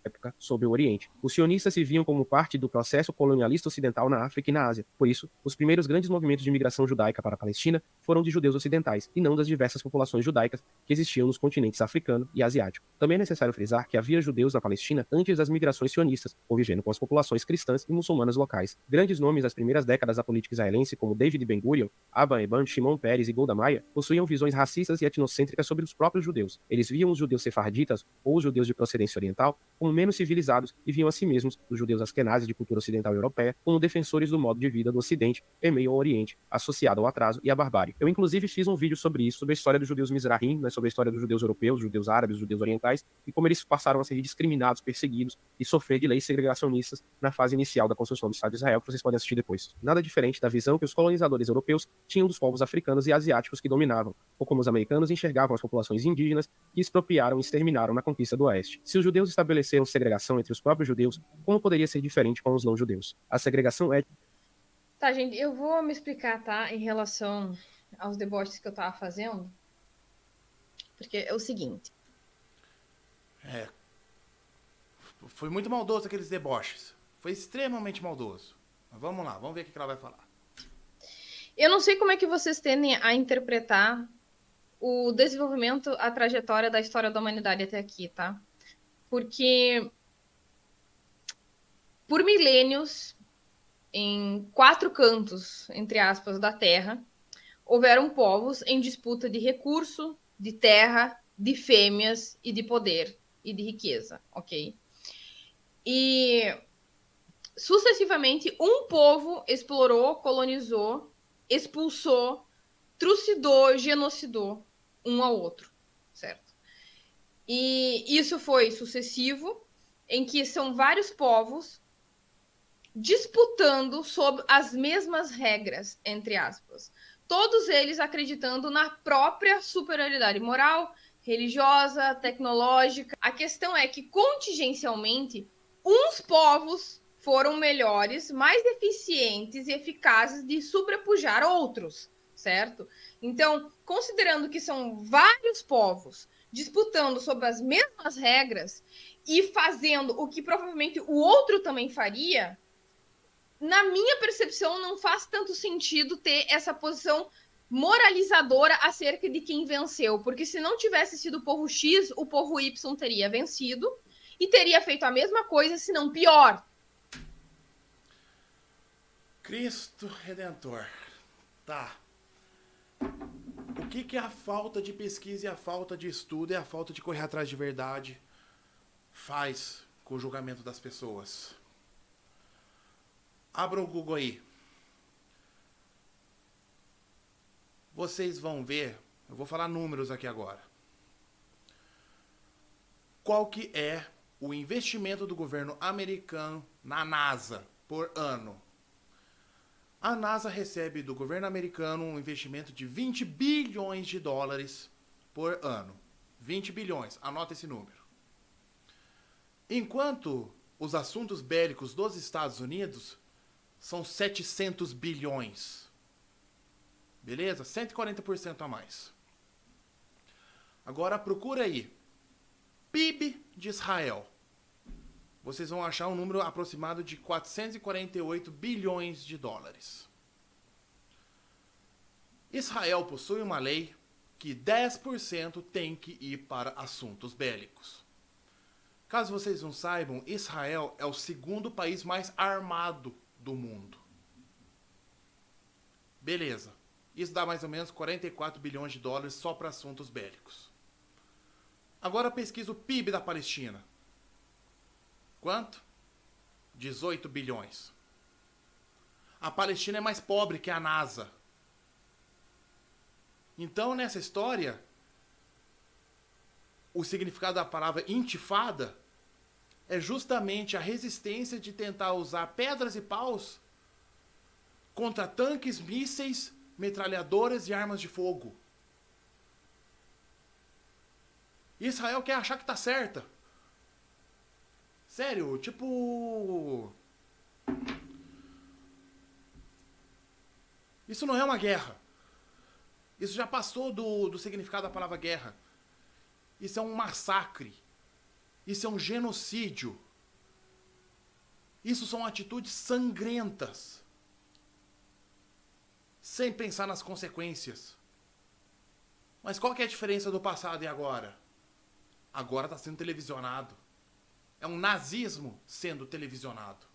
[SPEAKER 4] Época sobre o Oriente. Os sionistas se viam como parte do processo colonialista ocidental na África e na Ásia. Por isso, os primeiros grandes movimentos de migração judaica para a Palestina foram de judeus ocidentais, e não das diversas populações judaicas que existiam nos continentes africano e asiático. Também é necessário frisar que havia judeus na Palestina antes das migrações sionistas, convivendo com as populações cristãs e muçulmanas locais. Grandes nomes das primeiras décadas da política israelense, como David Ben-Gurion, Abba Eban, Shimon Peres e Golda Meir, possuíam visões racistas e etnocêntricas sobre os próprios judeus. Eles viam os judeus sefarditas, ou os judeus de procedência oriental, como menos civilizados e viam a si mesmos, os judeus askenazes de cultura ocidental europeia, como defensores do modo de vida do Ocidente em meio ao Oriente, associado ao atraso e à barbárie. Eu inclusive fiz um vídeo sobre isso, sobre a história dos judeus Mizrahim, né, sobre a história dos judeus europeus, judeus árabes, judeus orientais, e como eles passaram a ser discriminados, perseguidos e sofrer de leis segregacionistas na fase inicial da construção do Estado de Israel, que vocês podem assistir depois. Nada diferente da visão que os colonizadores europeus tinham dos povos africanos e asiáticos que dominavam, ou como os americanos enxergavam as populações indígenas que expropriaram e exterminaram na conquista do Oeste. Se os judeus estabeleceram segregação entre os próprios judeus, como poderia ser diferente com os não-judeus? A segregação é...
[SPEAKER 3] Tá, gente, eu vou me explicar, tá, em relação aos deboches que eu tava fazendo, porque é o seguinte.
[SPEAKER 1] Foi muito maldoso aqueles deboches. Foi extremamente maldoso. Mas vamos lá, vamos ver o que ela vai falar.
[SPEAKER 3] Eu não sei como é que vocês tendem a interpretar o desenvolvimento, a trajetória da história da humanidade até aqui, tá? Porque por milênios, em 4 cantos, entre aspas, da Terra, houveram povos em disputa de recurso, de terra, de fêmeas e de poder e de riqueza, ok? E sucessivamente um povo explorou, colonizou, expulsou, trucidou, genocidou um ao outro, certo? E isso foi sucessivo, em que são vários povos disputando sob as mesmas regras, entre aspas. Todos eles acreditando na própria superioridade moral, religiosa, tecnológica. A questão é que, contingencialmente, uns povos foram melhores, mais eficientes e eficazes de sobrepujar outros, certo? Então, considerando que são vários povos disputando sob as mesmas regras e fazendo o que provavelmente o outro também faria, na minha percepção, não faz tanto sentido ter essa posição moralizadora acerca de quem venceu, porque se não tivesse sido o povo X, o povo Y teria vencido e teria feito a mesma coisa, se não pior.
[SPEAKER 1] Cristo Redentor. Tá. O que a falta de pesquisa e a falta de estudo e a falta de correr atrás de verdade faz com o julgamento das pessoas? Abra o Google aí. Vocês vão ver, eu vou falar números aqui agora. Qual que é o investimento do governo americano na NASA por ano? A NASA recebe do governo americano um investimento de 20 bilhões de dólares por ano. 20 bilhões, anota esse número. Enquanto os assuntos bélicos dos Estados Unidos são 700 bilhões. Beleza? 140% a mais. Agora procura aí. PIB de Israel. Vocês vão achar um número aproximado de 448 bilhões de dólares. Israel possui uma lei que 10% tem que ir para assuntos bélicos. Caso vocês não saibam, Israel é o segundo país mais armado do mundo. Beleza. Isso dá mais ou menos 44 bilhões de dólares só para assuntos bélicos. Agora pesquisa o PIB da Palestina. Quanto? 18 bilhões. A Palestina é mais pobre que a NASA. Então, nessa história, o significado da palavra intifada é justamente a resistência de tentar usar pedras e paus contra tanques, mísseis, metralhadoras e armas de fogo. Israel quer achar que tá certa. Sério, tipo... Isso não é uma guerra. Isso já passou do significado da palavra guerra. Isso é um massacre. Isso é um genocídio. Isso são atitudes sangrentas. Sem pensar nas consequências. Mas qual que é a diferença do passado e agora? Agora está sendo televisionado. É um nazismo sendo televisionado.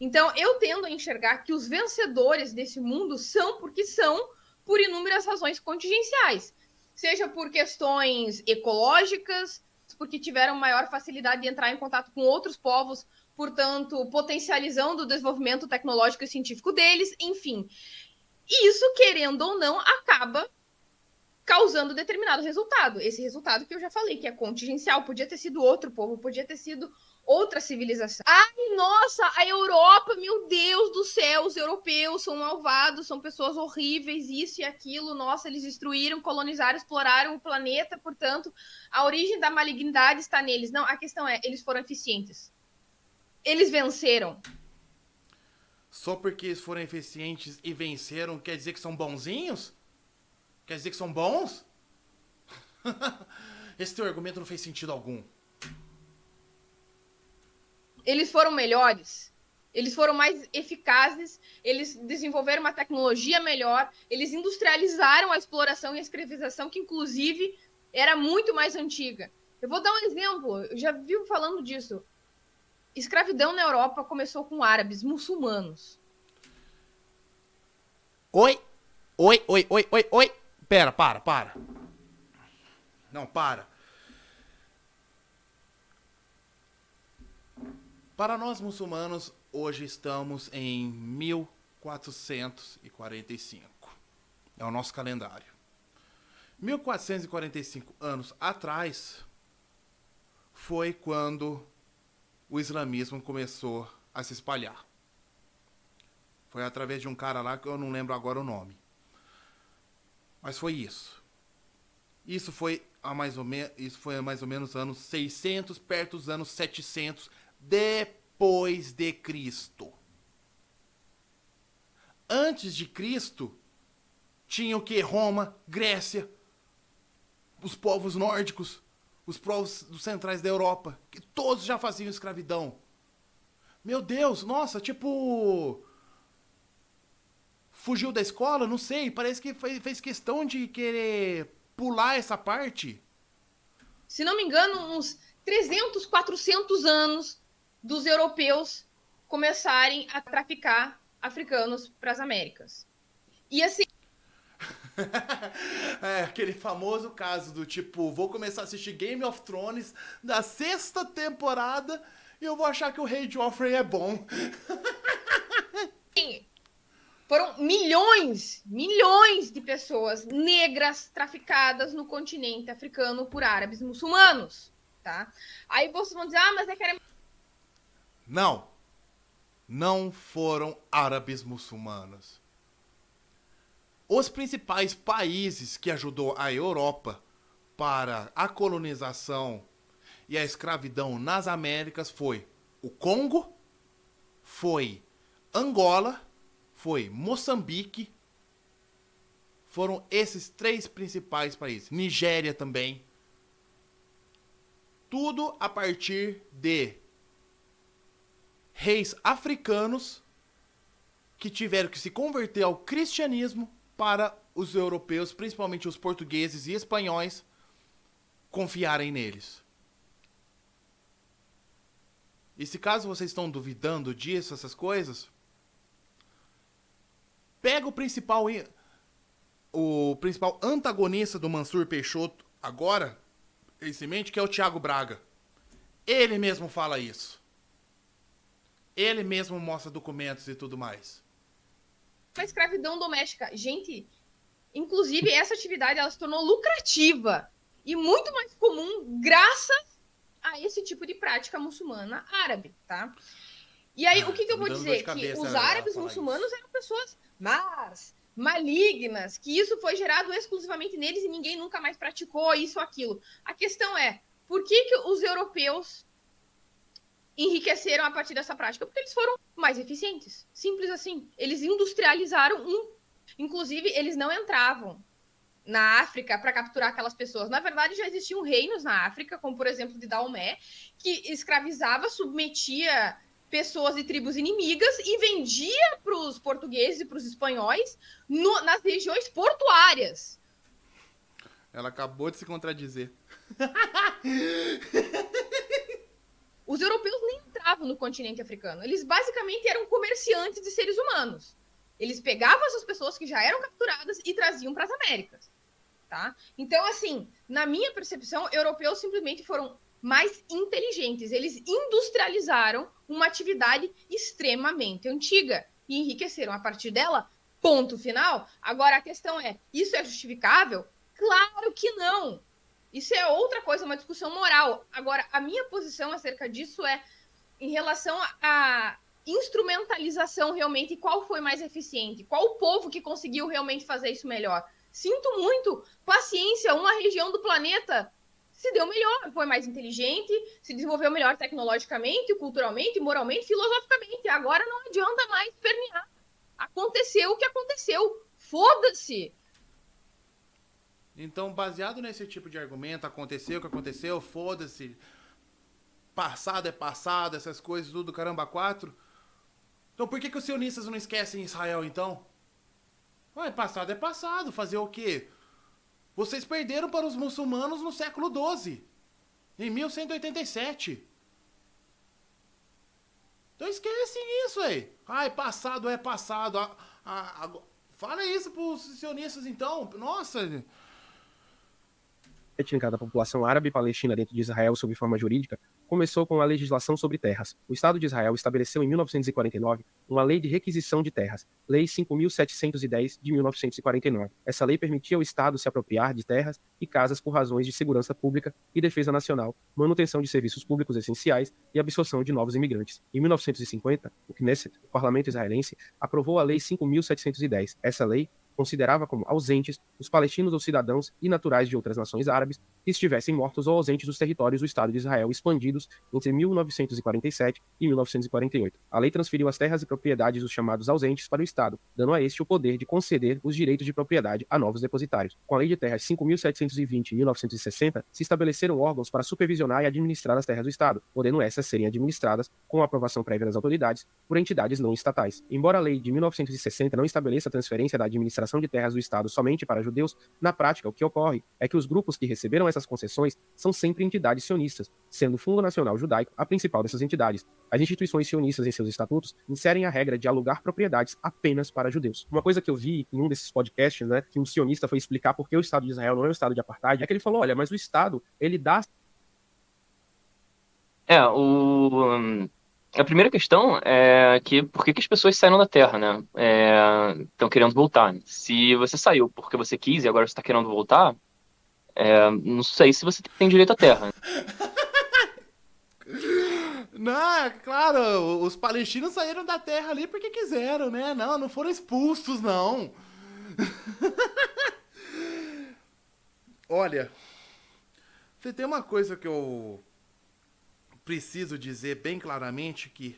[SPEAKER 3] Então, eu tendo a enxergar que os vencedores desse mundo são porque são por inúmeras razões contingenciais. Seja por questões ecológicas, porque tiveram maior facilidade de entrar em contato com outros povos, portanto, potencializando o desenvolvimento tecnológico e científico deles, enfim. E isso, querendo ou não, acaba causando determinado resultado. Esse resultado que eu já falei, que é contingencial, podia ter sido outro povo, podia ter sido outra civilização. Ai, nossa, a Europa, meu Deus do céu, os europeus são malvados, são pessoas horríveis, isso e aquilo, nossa, eles destruíram, colonizaram, exploraram o planeta, portanto, a origem da malignidade está neles. Não, a questão é, eles foram eficientes. Eles venceram.
[SPEAKER 1] Só porque eles foram eficientes e venceram, quer dizer que são bonzinhos? Quer dizer que são bons? Esse teu argumento não fez sentido algum.
[SPEAKER 3] Eles foram melhores, eles foram mais eficazes, eles desenvolveram uma tecnologia melhor, eles industrializaram a exploração e a escravização, que inclusive era muito mais antiga. Eu vou dar um exemplo, eu já vivo falando disso. Escravidão na Europa começou com árabes, muçulmanos.
[SPEAKER 1] Oi. Pera, para. Não, para. Para nós muçulmanos, hoje estamos em 1445. É o nosso calendário. 1445 anos atrás foi quando o islamismo começou a se espalhar. Foi através de um cara lá que eu não lembro agora o nome. Mas foi isso. Isso foi a mais ou menos anos 600, perto dos anos 700 depois de Cristo. Antes de Cristo, tinha o que? Roma, Grécia, os povos nórdicos, os povos dos centrais da Europa, que todos já faziam escravidão. Meu Deus, nossa, tipo... Fugiu da escola? Não sei, parece que fez questão de querer pular essa parte.
[SPEAKER 3] Se não me engano, uns 300, 400 anos dos europeus começarem a traficar africanos para as Américas. E assim...
[SPEAKER 1] É, aquele famoso caso do tipo, vou começar a assistir Game of Thrones da 6ª temporada e eu vou achar que o Rei Joffrey é bom.
[SPEAKER 3] Sim. Foram milhões de pessoas negras traficadas no continente africano por árabes muçulmanos, tá? Aí vocês vão dizer, mas é que era...
[SPEAKER 1] Não foram árabes muçulmanos. Os principais países que ajudou a Europa para a colonização e a escravidão nas Américas foi o Congo, foi Angola, foi Moçambique. Foram esses 3 principais países. Nigéria também. Tudo a partir de reis africanos que tiveram que se converter ao cristianismo para os europeus, principalmente os portugueses e espanhóis, confiarem neles. E se caso vocês estão duvidando disso, essas coisas, pega o principal antagonista do Mansur Peixoto agora, em mente, que é o Thiago Braga. Ele mesmo fala isso. Ele mesmo mostra documentos e tudo mais.
[SPEAKER 3] A escravidão doméstica. Gente, inclusive essa atividade ela se tornou lucrativa e muito mais comum graças a esse tipo de prática muçulmana árabe, tá? E aí, o que eu vou dizer? Que os árabes muçulmanos eram pessoas más, malignas, que isso foi gerado exclusivamente neles e ninguém nunca mais praticou isso ou aquilo. A questão é, por que os europeus enriqueceram a partir dessa prática? Porque eles foram mais eficientes. Simples assim. Eles industrializaram Inclusive, eles não entravam na África para capturar aquelas pessoas. Na verdade, já existiam reinos na África, como, por exemplo, de Daomé, que escravizava, submetia pessoas de tribos inimigas e vendia para os portugueses e para os espanhóis nas regiões portuárias.
[SPEAKER 1] Ela acabou de se contradizer.
[SPEAKER 3] Os europeus nem entravam no continente africano. Eles basicamente eram comerciantes de seres humanos. Eles pegavam essas pessoas que já eram capturadas e traziam para as Américas. Tá? Então, assim, na minha percepção, europeus simplesmente foram mais inteligentes. Eles industrializaram uma atividade extremamente antiga e enriqueceram a partir dela, ponto final. Agora, a questão é, isso é justificável? Claro que não. Isso é outra coisa, uma discussão moral. Agora, a minha posição acerca disso é em relação à instrumentalização realmente, qual foi mais eficiente, qual o povo que conseguiu realmente fazer isso melhor. Sinto muito, paciência, uma região do planeta se deu melhor, foi mais inteligente, se desenvolveu melhor tecnologicamente, culturalmente, moralmente, filosoficamente. Agora não adianta mais permear. Aconteceu o que aconteceu. Foda-se!
[SPEAKER 1] Então, baseado nesse tipo de argumento, aconteceu o que aconteceu, foda-se, passado é passado, essas coisas, tudo, caramba, 4. Então por que os sionistas não esquecem Israel, então? Ué, passado é passado, fazer o quê? Vocês perderam para os muçulmanos no século XII, em 1187. Então esquecem isso aí. Ai, passado é passado. Fala isso pros sionistas, então. Nossa...
[SPEAKER 4] étnica da população árabe palestina dentro de Israel sob forma jurídica começou com a legislação sobre terras. O Estado de Israel estabeleceu em 1949 uma lei de requisição de terras, Lei 5.710 de 1949. Essa lei permitia ao Estado se apropriar de terras e casas por razões de segurança pública e defesa nacional, manutenção de serviços públicos essenciais e absorção de novos imigrantes. Em 1950, o Knesset, o parlamento israelense, aprovou a Lei 5.710. Essa lei considerava como ausentes os palestinos ou cidadãos e naturais de outras nações árabes que estivessem mortos ou ausentes dos territórios do Estado de Israel expandidos entre 1947 e 1948. A lei transferiu as terras e propriedades dos chamados ausentes para o Estado, dando a este o poder de conceder os direitos de propriedade a novos depositários. Com a Lei de Terras 5.720 de 1960, se estabeleceram órgãos para supervisionar e administrar as terras do Estado, podendo essas serem administradas, com a aprovação prévia das autoridades, por entidades não estatais. Embora a lei de 1960 não estabeleça a transferência da administração de terras do Estado somente para judeus, na prática o que ocorre é que os grupos que receberam essas concessões são sempre entidades sionistas, sendo o Fundo Nacional Judaico a principal dessas entidades. As instituições sionistas em seus estatutos inserem a regra de alugar propriedades apenas para judeus. Uma coisa que eu vi em um desses podcasts, né, que um sionista foi explicar por que o Estado de Israel não é um Estado de apartheid, é que ele falou, olha, mas o Estado, ele dá...
[SPEAKER 2] A primeira questão é que por que as pessoas saíram da Terra, né? Estão querendo voltar. Se você saiu porque você quis e agora você está querendo voltar, não sei se você tem direito à Terra.
[SPEAKER 1] Não, claro, os palestinos saíram da terra ali porque quiseram, né? Não foram expulsos, não. Olha, você tem uma coisa que eu preciso dizer bem claramente, que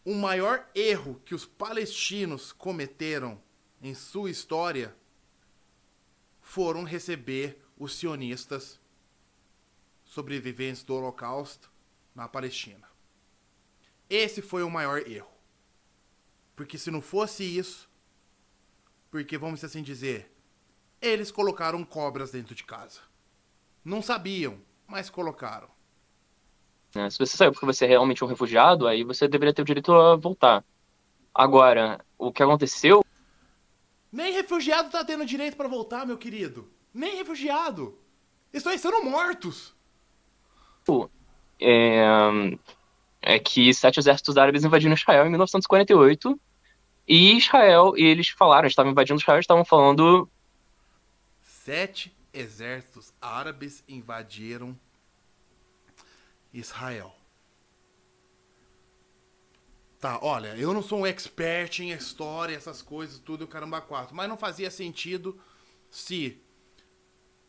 [SPEAKER 1] o maior erro que os palestinos cometeram em sua história foram receber os sionistas sobreviventes do Holocausto na Palestina. Esse foi o maior erro. Porque se não fosse isso, porque vamos assim dizer, eles colocaram cobras dentro de casa. Não sabiam, mas colocaram.
[SPEAKER 2] Se você saiu porque você é realmente um refugiado, aí você deveria ter o direito a voltar. Agora, o que aconteceu...
[SPEAKER 1] Nem refugiado tá tendo direito para voltar, meu querido. Nem refugiado. Estão sendo mortos.
[SPEAKER 2] É que 7 exércitos árabes invadiram Israel em 1948. E eles falaram, estavam invadindo Israel, estavam falando...
[SPEAKER 1] 7 exércitos árabes invadiram Israel. Tá, olha, eu não sou um expert em história, essas coisas, tudo, caramba, 4. Mas não fazia sentido se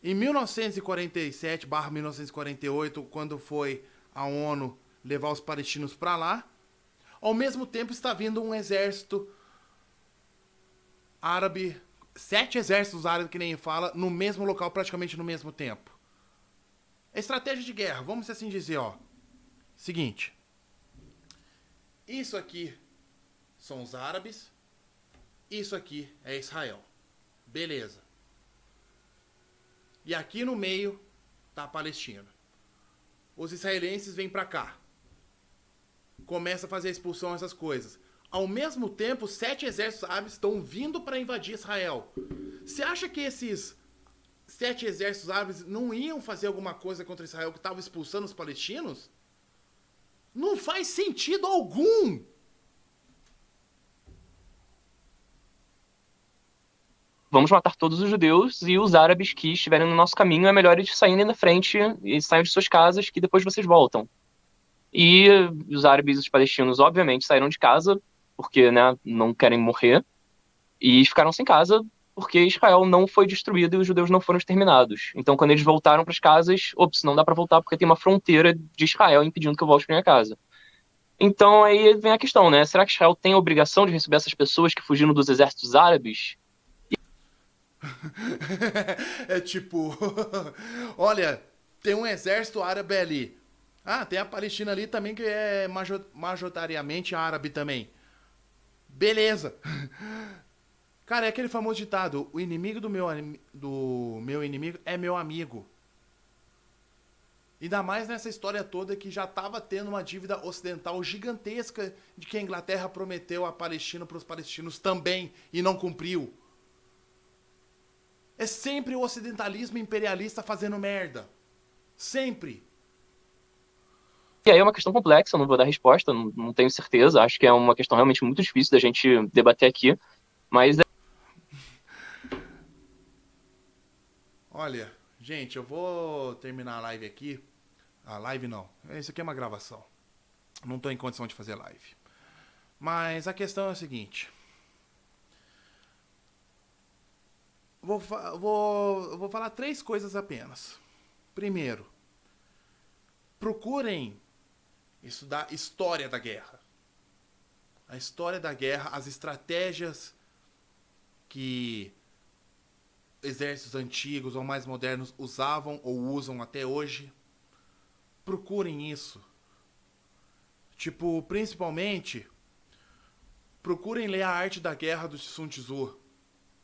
[SPEAKER 1] em 1947/1948, quando foi a ONU levar os palestinos pra lá, ao mesmo tempo está vindo um exército árabe, 7 exércitos árabes, que nem fala, no mesmo local, praticamente no mesmo tempo. Estratégia de guerra, vamos assim dizer, ó. Seguinte. Isso aqui são os árabes. Isso aqui é Israel. Beleza. E aqui no meio tá a Palestina. Os israelenses vêm pra cá. Começa a fazer a expulsão, essas coisas. Ao mesmo tempo, 7 exércitos árabes estão vindo para invadir Israel. Você acha que esses 7 exércitos árabes não iam fazer alguma coisa contra Israel que estava expulsando os palestinos? Não faz sentido algum!
[SPEAKER 2] Vamos matar todos os judeus e os árabes que estiverem no nosso caminho, é melhor eles saírem da frente e saiam de suas casas, que depois vocês voltam. E os árabes e os palestinos, obviamente, saíram de casa, porque, né, não querem morrer, e ficaram sem casa, porque Israel não foi destruído e os judeus não foram exterminados. Então, quando eles voltaram para as casas, não dá para voltar porque tem uma fronteira de Israel impedindo que eu volte para minha casa. Então, aí vem a questão, né? Será que Israel tem a obrigação de receber essas pessoas que fugiram dos exércitos árabes?
[SPEAKER 1] É tipo... Olha, tem um exército árabe ali. Ah, tem a Palestina ali também, que é majoritariamente árabe também. Beleza. Cara, é aquele famoso ditado, o inimigo do meu inimigo é meu amigo. Ainda mais nessa história toda que já estava tendo uma dívida ocidental gigantesca de que a Inglaterra prometeu a Palestina para os palestinos também e não cumpriu. É sempre o ocidentalismo imperialista fazendo merda. Sempre.
[SPEAKER 2] E aí é uma questão complexa, não vou dar resposta, não tenho certeza. Acho que é uma questão realmente muito difícil da gente debater aqui. Mas
[SPEAKER 1] Olha, gente, eu vou terminar a live aqui. A live não. Isso aqui é uma gravação. Não tô em condição de fazer live. Mas a questão é a seguinte. Vou falar 3 coisas apenas. Primeiro, procurem estudar história da guerra. A história da guerra, as estratégias que exércitos antigos ou mais modernos usavam ou usam até hoje. Procurem isso. Tipo, principalmente, procurem ler a Arte da Guerra do Sun Tzu,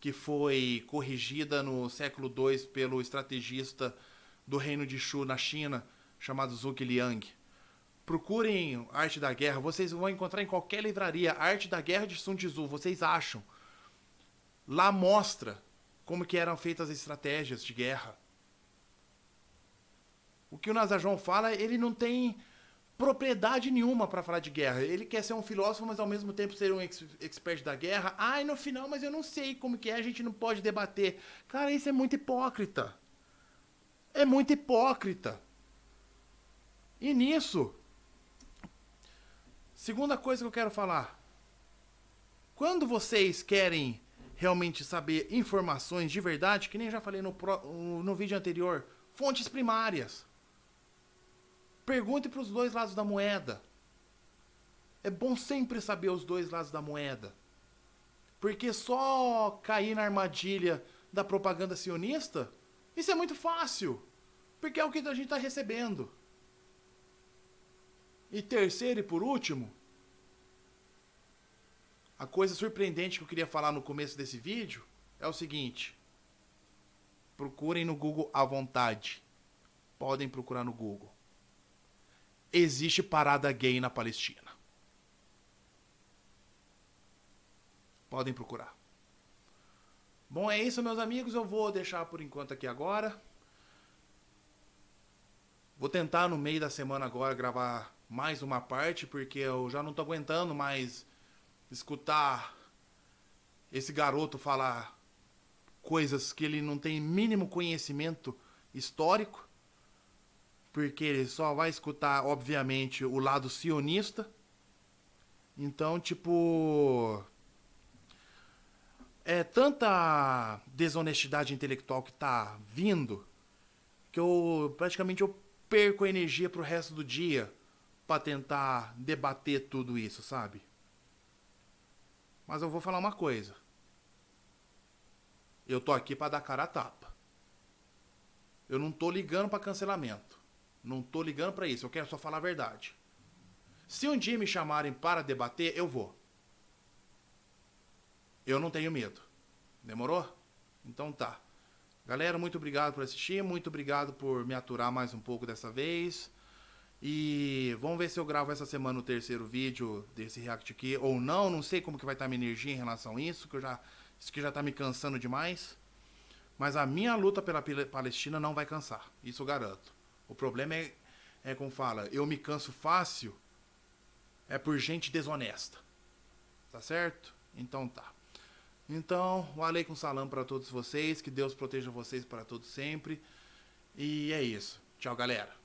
[SPEAKER 1] que foi corrigida no século II pelo estrategista do reino de Shu na China, chamado Zhuge Liang. Procurem Arte da Guerra, vocês vão encontrar em qualquer livraria. Arte da Guerra de Sun Tzu, vocês acham. Lá mostra como que eram feitas as estratégias de guerra. O que o Nazajon fala, ele não tem propriedade nenhuma para falar de guerra. Ele quer ser um filósofo, mas ao mesmo tempo ser um expert da guerra. E no final, mas eu não sei como que é, a gente não pode debater. Cara, isso é muito hipócrita. É muito hipócrita. E nisso, segunda coisa que eu quero falar. Quando vocês querem realmente saber informações de verdade, que nem já falei no vídeo anterior, fontes primárias. Pergunte para os 2 lados da moeda. É bom sempre saber os 2 lados da moeda. Porque só cair na armadilha da propaganda sionista, isso é muito fácil. Porque é o que a gente está recebendo. E terceiro e por último, a coisa surpreendente que eu queria falar no começo desse vídeo é o seguinte. Procurem no Google à vontade. Podem procurar no Google. Existe parada gay na Palestina. Podem procurar. Bom, é isso, meus amigos. Eu vou deixar por enquanto aqui agora. Vou tentar no meio da semana agora gravar mais uma parte, porque eu já não tô aguentando mais escutar esse garoto falar coisas que ele não tem mínimo conhecimento histórico. Porque ele só vai escutar, obviamente, o lado sionista. Então, tipo, é tanta desonestidade intelectual que tá vindo que eu praticamente perco a energia pro resto do dia pra tentar debater tudo isso, sabe? Mas eu vou falar uma coisa. Eu tô aqui pra dar cara a tapa. Eu não tô ligando pra cancelamento. Não tô ligando pra isso, eu quero só falar a verdade. Se um dia me chamarem para debater, eu vou. Eu não tenho medo. Demorou? Então tá. Galera, muito obrigado por assistir, muito obrigado por me aturar mais um pouco dessa vez. E vamos ver se eu gravo essa semana o 3º vídeo desse react aqui, ou não sei como que vai estar minha energia em relação a isso, isso que já tá me cansando demais. Mas a minha luta pela Palestina não vai cansar, isso eu garanto. O problema é como fala, eu me canso fácil, é por gente desonesta. Tá certo? Então tá. Então, um aleikum salam para todos vocês, que Deus proteja vocês para todos sempre. E é isso. Tchau, galera.